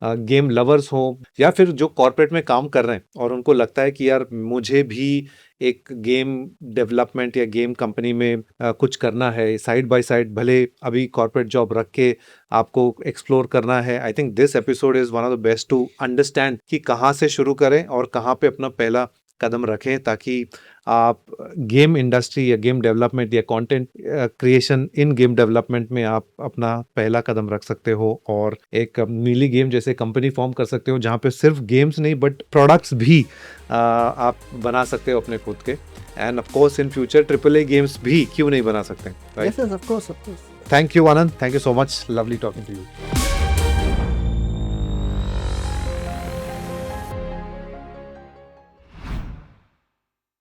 game lovers हो या फिर जो corporate में काम कर रहे हैं और उनको लगता है कि यार मुझे भी एक गेम डेवलपमेंट या गेम कंपनी में कुछ करना है साइड बाय साइड, भले अभी कॉर्पोरेट जॉब रख के आपको एक्सप्लोर करना है, I think this episode is one of the best to understand कि कहाँ से शुरू करें और कहाँ पे अपना पहला कदम रखें ताकि आप गेम इंडस्ट्री या गेम डेवलपमेंट या कंटेंट क्रिएशन इन गेम डेवलपमेंट में आप अपना पहला कदम रख सकते हो और एक नीली गेम जैसे कंपनी फॉर्म कर सकते हो जहाँ पे सिर्फ गेम्स नहीं बट प्रोडक्ट्स भी आप बना सकते हो अपने खुद के end of course in future AAA games भी क्यों नहीं बना सकते, right? Yes, yes, of course, of course. Thank you Anand, thank you so much, lovely talking to you.